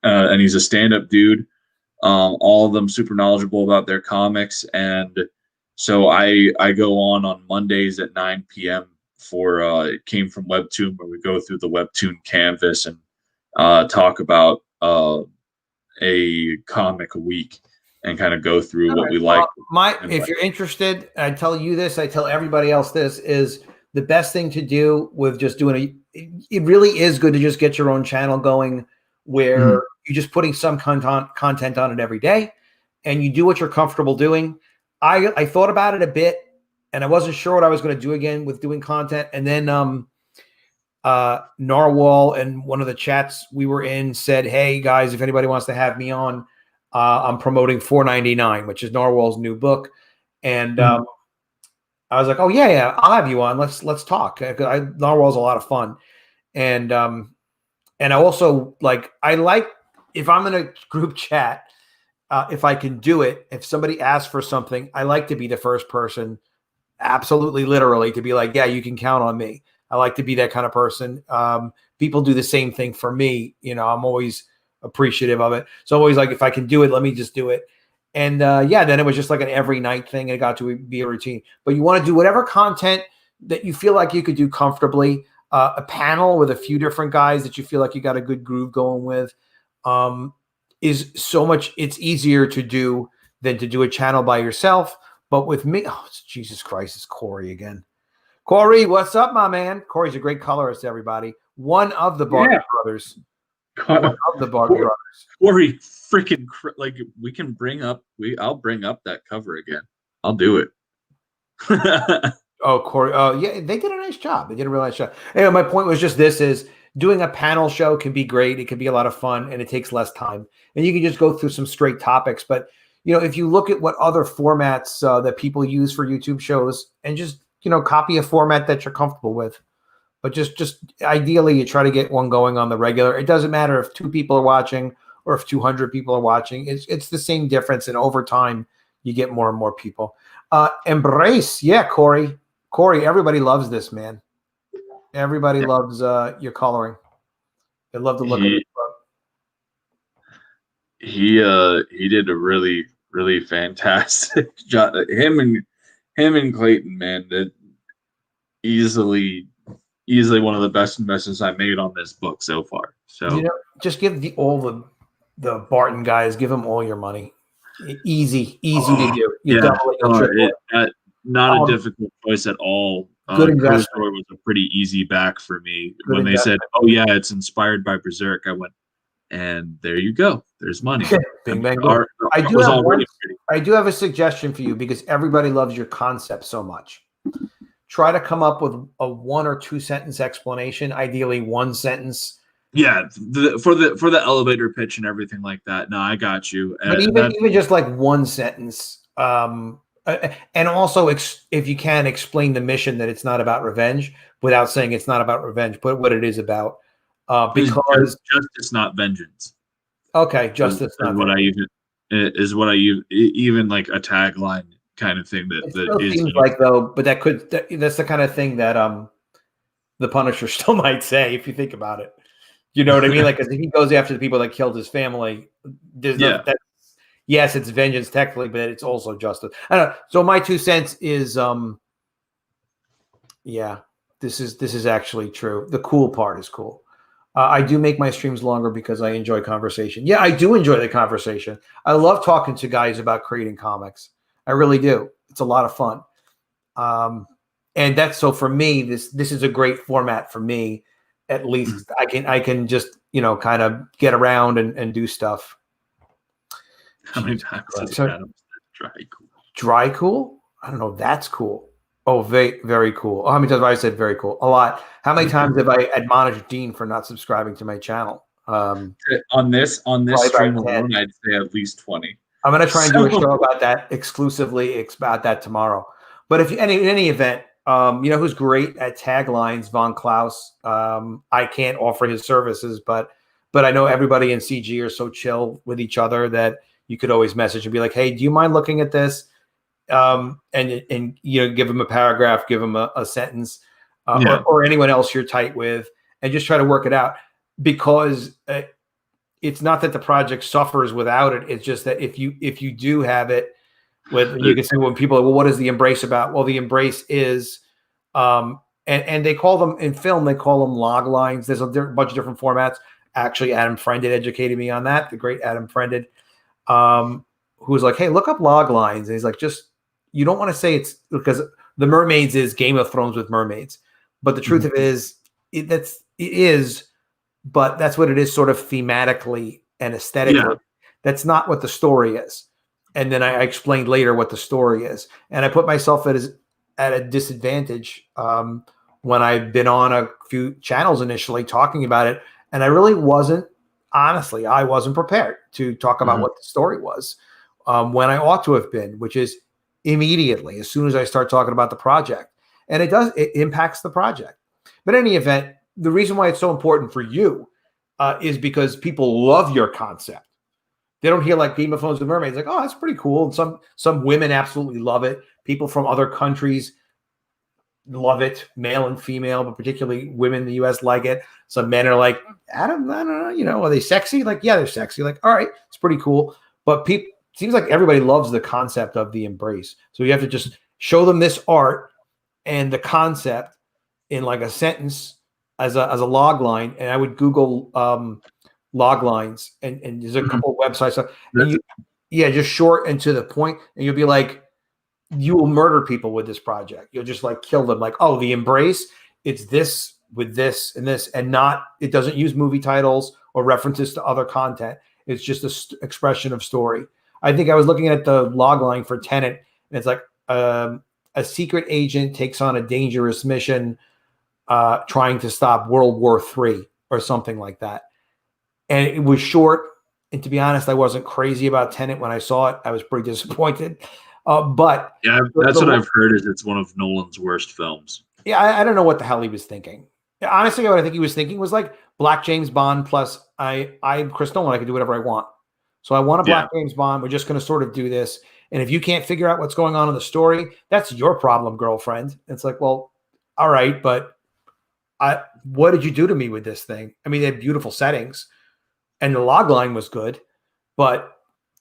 [SPEAKER 2] And he's a stand-up dude. All of them super knowledgeable about their comics, and so I go on Mondays at 9 p.m. for it came from Webtoon, where we go through the Webtoon canvas and talk about a comic a week and kind of go through what we like.
[SPEAKER 1] If you're interested, I tell you this, I tell everybody else this, is the best thing to do with just doing it really is good to just get your own channel going where you're just putting some content on it every day and you do what you're comfortable doing. I thought about it a bit and I wasn't sure what I was going to do again with doing content. And then Narwhal and one of the chats we were in said, hey guys, if anybody wants to have me on, I'm promoting 499, which is Narwhal's new book. And I was like, oh yeah, I'll have you on. Let's talk. Narwhal's a lot of fun. And I also I like if I'm in a group chat, if I can do it, if somebody asks for something, I like to be the first person, absolutely literally, to be like, yeah, you can count on me. I like to be that kind of person. People do the same thing for me. I'm always appreciative of it. So always like, if I can do it, let me just do it. And then it was just like an every night thing. It got to be a routine. But you want to do whatever content that you feel like you could do comfortably. A panel with a few different guys that you feel like you got a good groove going with is so much, it's easier to do than to do a channel by yourself. But with me, Jesus Christ, it's Corey again. Corey, what's up, my man? Corey's a great colorist, everybody. One of the Barton brothers. One of the Barton brothers.
[SPEAKER 2] Corey, freaking, we can I'll bring up that cover again. I'll do it.
[SPEAKER 1] Oh, Corey. Oh, yeah, they did a nice job. They did a real nice job. Anyway, my point was just this is doing a panel show can be great. It can be a lot of fun and it takes less time. And you can just go through some straight topics. But, if you look at what other formats that people use for YouTube shows and just, copy a format that you're comfortable with. But just ideally, you try to get one going on the regular. It doesn't matter if 2 people are watching or if 200 people are watching. It's the same difference. And over time, you get more and more people. Embrace. Yeah, Corey. Corey, everybody loves this, man. Everybody loves your coloring. They love the look of it.
[SPEAKER 2] He did a really, really fantastic job. Him and Clayton, man, that easily one of the best investments I made on this book so far. So
[SPEAKER 1] just give all the Barton guys, give them all your money. Easy to do. You double it.
[SPEAKER 2] Not a difficult choice at all.
[SPEAKER 1] Good investment.
[SPEAKER 2] Story was a pretty easy back for me. When they said, "Oh yeah, it's inspired by Berserk," I went, and there you go. There's money.
[SPEAKER 1] Bing bang boom. I do have a suggestion for you because everybody loves your concept so much. Try to come up with a 1 or 2 sentence explanation. Ideally, 1 sentence.
[SPEAKER 2] Yeah, for the elevator pitch and everything like that. No, I got you.
[SPEAKER 1] But even just like 1 sentence. And also, if you can, explain the mission that it's not about revenge without saying it's not about revenge, but what it is about. Because
[SPEAKER 2] justice, not vengeance.
[SPEAKER 1] Okay, justice.
[SPEAKER 2] Is what I even like a tagline kind of thing that is
[SPEAKER 1] seems like though, but that's the kind of thing that the Punisher still might say if you think about it. You know what I mean? Like, if he goes after the people that killed his family, yes, it's vengeance technically, but it's also justice. I don't know. So my 2 cents is, this is actually true. The cool part is cool. I do make my streams longer because I enjoy conversation. Yeah, I do enjoy the conversation. I love talking to guys about creating comics. I really do. It's a lot of fun. And that's so for me, this is a great format for me. At least I can just, kind of get around and do stuff.
[SPEAKER 2] How many times has Adam said dry cool?
[SPEAKER 1] Dry cool? I don't know. That's cool. Oh, very, very cool. Oh, how many times have I said very cool? A lot. How many times have I admonished Dean for not subscribing to my channel?
[SPEAKER 2] On this stream alone, I'd say at least 20.
[SPEAKER 1] I'm going to try and do a show about that exclusively about that tomorrow. But if in any event, who's great at taglines? Von Klaus. I can't offer his services, but but I know everybody in CG are so chill with each other that you could always message and be like, hey, do you mind looking at this? And give them a paragraph, give them a sentence, or anyone else you're tight with, and just try to work it out, because it's not that the project suffers without it. It's just that if you do have it, you can say, when people are, well, what is the Embrace about? Well, the Embrace is, and they call them in film, they call them log lines. There's a bunch of different formats. Actually, Adam Friended educated me on that. The great Adam Friended, who was like, hey, look up log lines. And he's like, you don't want to say it's because the Mermaids is Game of Thrones with mermaids, but the truth of it is, it is, but that's what it is, sort of thematically and aesthetically. Yeah. That's not what the story is. And then I explained later what the story is, and I put myself at a disadvantage when I've been on a few channels initially talking about it, and I really wasn't. Honestly, I wasn't prepared to talk about what the story was when I ought to have been, which is immediately as soon as I start talking about the project. And it impacts the project. But in any event, the reason why it's so important for you is because people love your concept. They don't hear like Game of Thrones and Mermaids, like, oh, that's pretty cool. And some women absolutely love it. People from other countries love it, male and female, but particularly women in the US like it. Some men are like, Adam, I don't know, are they sexy? Like, yeah, they're sexy. Like, all right, it's pretty cool. But seems like everybody loves the concept of the Embrace. So you have to just show them this art and the concept in like a sentence as a log line. And I would Google log lines, and there's a couple of websites. And just short and to the point, and you'll be like, you will murder people with this project. You'll just like kill them. Like, oh, the Embrace, it's this with this and this, and it doesn't use movie titles or references to other content. It's just an expression of story. I think I was looking at the log line for Tenet, and it's like a secret agent takes on a dangerous mission trying to stop World War III or something like that. And it was short. And to be honest, I wasn't crazy about Tenet when I saw it. I was pretty disappointed. But
[SPEAKER 2] yeah, that's what I've heard, is it's one of Nolan's worst films.
[SPEAKER 1] Yeah, I don't know what the hell he was thinking. Honestly, what I think he was thinking was like Black James Bond plus I'm Chris Nolan. I can do whatever I want. So I want a Black James Bond. We're just going to sort of do this. And if you can't figure out what's going on in the story, that's your problem, girlfriend. It's like, well, all right, but what did you do to me with this thing? I mean, they had beautiful settings, and the log line was good, but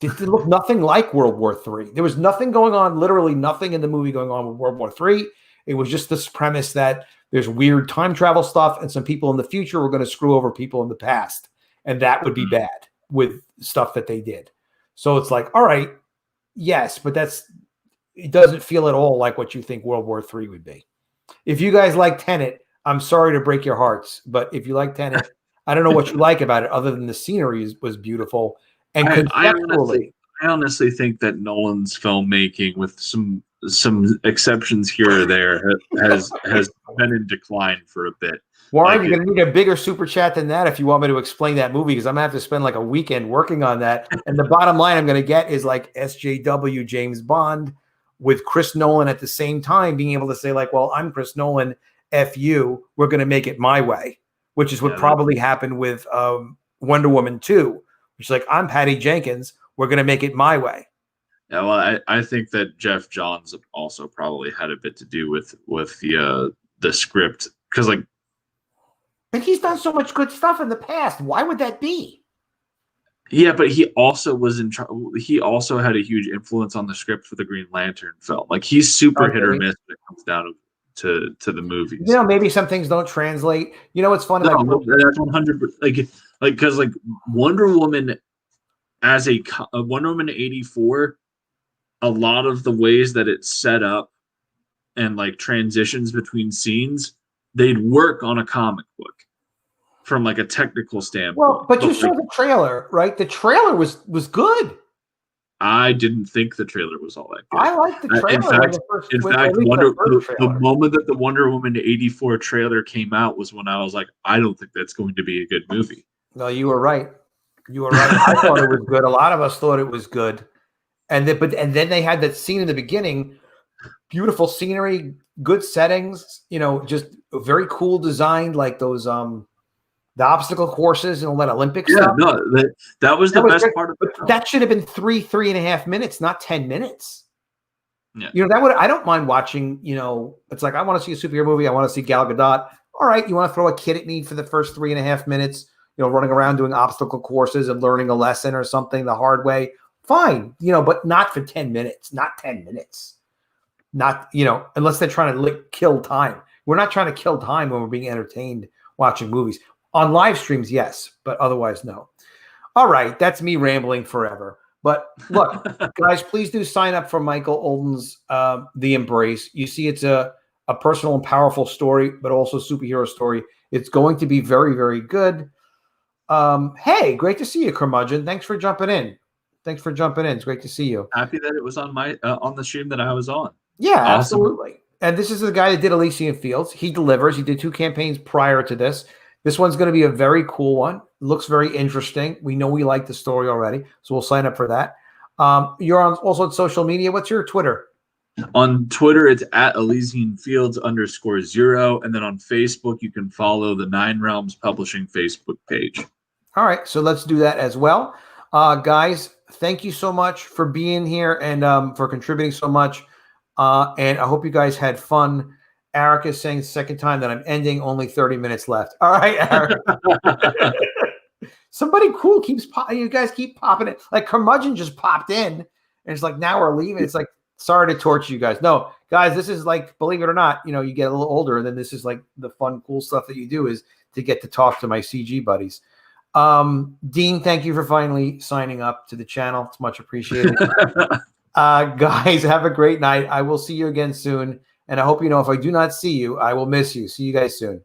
[SPEAKER 1] it looked nothing like World War III. There was nothing going on, literally nothing in the movie going on with World War III. It was just this premise that there's weird time travel stuff, and some people in the future were going to screw over people in the past, and that would be bad with stuff that they did. So it's like, all right, yes, but it doesn't feel at all like what you think World War III would be. If you guys like Tenet, I'm sorry to break your hearts, but if you like Tenet, I don't know what you like about it other than the scenery was beautiful. And conceptually,
[SPEAKER 2] I honestly think that Nolan's filmmaking, with some exceptions here or there, has been in decline for a bit.
[SPEAKER 1] Warren, you're going to need a bigger super chat than that if you want me to explain that movie, because I'm going to have to spend like a weekend working on that. And the bottom line I'm going to get is like SJW James Bond with Chris Nolan at the same time, being able to say like, well, I'm Chris Nolan, F you, we're going to make it my way, which is what probably happened with Wonder Woman 2, which is like, I'm Patty Jenkins, we're going to make it my way.
[SPEAKER 2] Yeah, well, I think that Jeff Johns also probably had a bit to do with the script, because like,
[SPEAKER 1] but he's done so much good stuff in the past. Why would that be?
[SPEAKER 2] Yeah, but he also he also had a huge influence on the script for the Green Lantern film. Like, he's super hit or miss when it comes down to the movies.
[SPEAKER 1] You know, maybe some things don't translate. You know what's funny?
[SPEAKER 2] No, that's 100%. Because Wonder Woman as a Wonder Woman 84, a lot of the ways that it's set up and like transitions between scenes, they'd work on a comic book from like a technical standpoint.
[SPEAKER 1] Well, but you saw the trailer, right? The trailer was good.
[SPEAKER 2] I didn't think the trailer was all that good.
[SPEAKER 1] I liked the trailer.
[SPEAKER 2] In fact, the moment that the Wonder Woman 84 trailer came out was when I was like, I don't think that's going to be a good movie.
[SPEAKER 1] No, you were right. You were right. I thought it was good. A lot of us thought it was good. And then they had that scene in the beginning, beautiful scenery, good settings, you know, just very cool designed, like those The obstacle courses and all that Olympic
[SPEAKER 2] stuff.
[SPEAKER 1] No,
[SPEAKER 2] that was the best part of it.
[SPEAKER 1] But that should have been 3.5 minutes, not 10 minutes.
[SPEAKER 2] Yeah.
[SPEAKER 1] You know, I don't mind watching, you know, it's like, I want to see a superhero movie. I want to see Gal Gadot. All right. You want to throw a kid at me for the first 3.5 minutes, you know, running around doing obstacle courses and learning a lesson or something the hard way. Fine. You know, but not for 10 minutes, not 10 minutes. Not, you know, unless they're trying to kill time. We're not trying to kill time when we're being entertained watching movies. On live streams, yes, but otherwise, no. All right. That's me rambling forever. But look, guys, please do sign up for Michael Oden's The Embrace. You see, it's a personal and powerful story, but also superhero story. It's going to be very, very good. Hey, great to see you, Curmudgeon. Thanks for jumping in. It's great to see you.
[SPEAKER 2] Happy that it was on my on the stream that I was on.
[SPEAKER 1] Yeah, awesome. Absolutely. And this is the guy that did Elysian Fields. He delivers. He did 2 campaigns prior to this. This one's going to be a very cool one. Looks very interesting. We know we like the story already, so we'll sign up for that. You're also on social media. What's your Twitter?
[SPEAKER 2] On Twitter, it's at @ElysianFields_0. And then on Facebook, you can follow the 9 Realms Publishing Facebook page.
[SPEAKER 1] All right, so let's do that as well. Guys, thank you so much for being here and for contributing so much. And I hope you guys had fun. Eric is saying the second time that I'm ending, only 30 minutes left. All right, Eric. Somebody cool keeps popping. You guys keep popping it. Like Curmudgeon just popped in, and it's like, now we're leaving. It's like, sorry to torture you guys. No, guys, this is like, believe it or not, you know, you get a little older, and then this is like the fun, cool stuff that you do is to get to talk to my CG buddies. Dean, thank you for finally signing up to the channel. It's much appreciated. Guys, have a great night. I will see you again soon. And I hope you know if I do not see you, I will miss you. See you guys soon.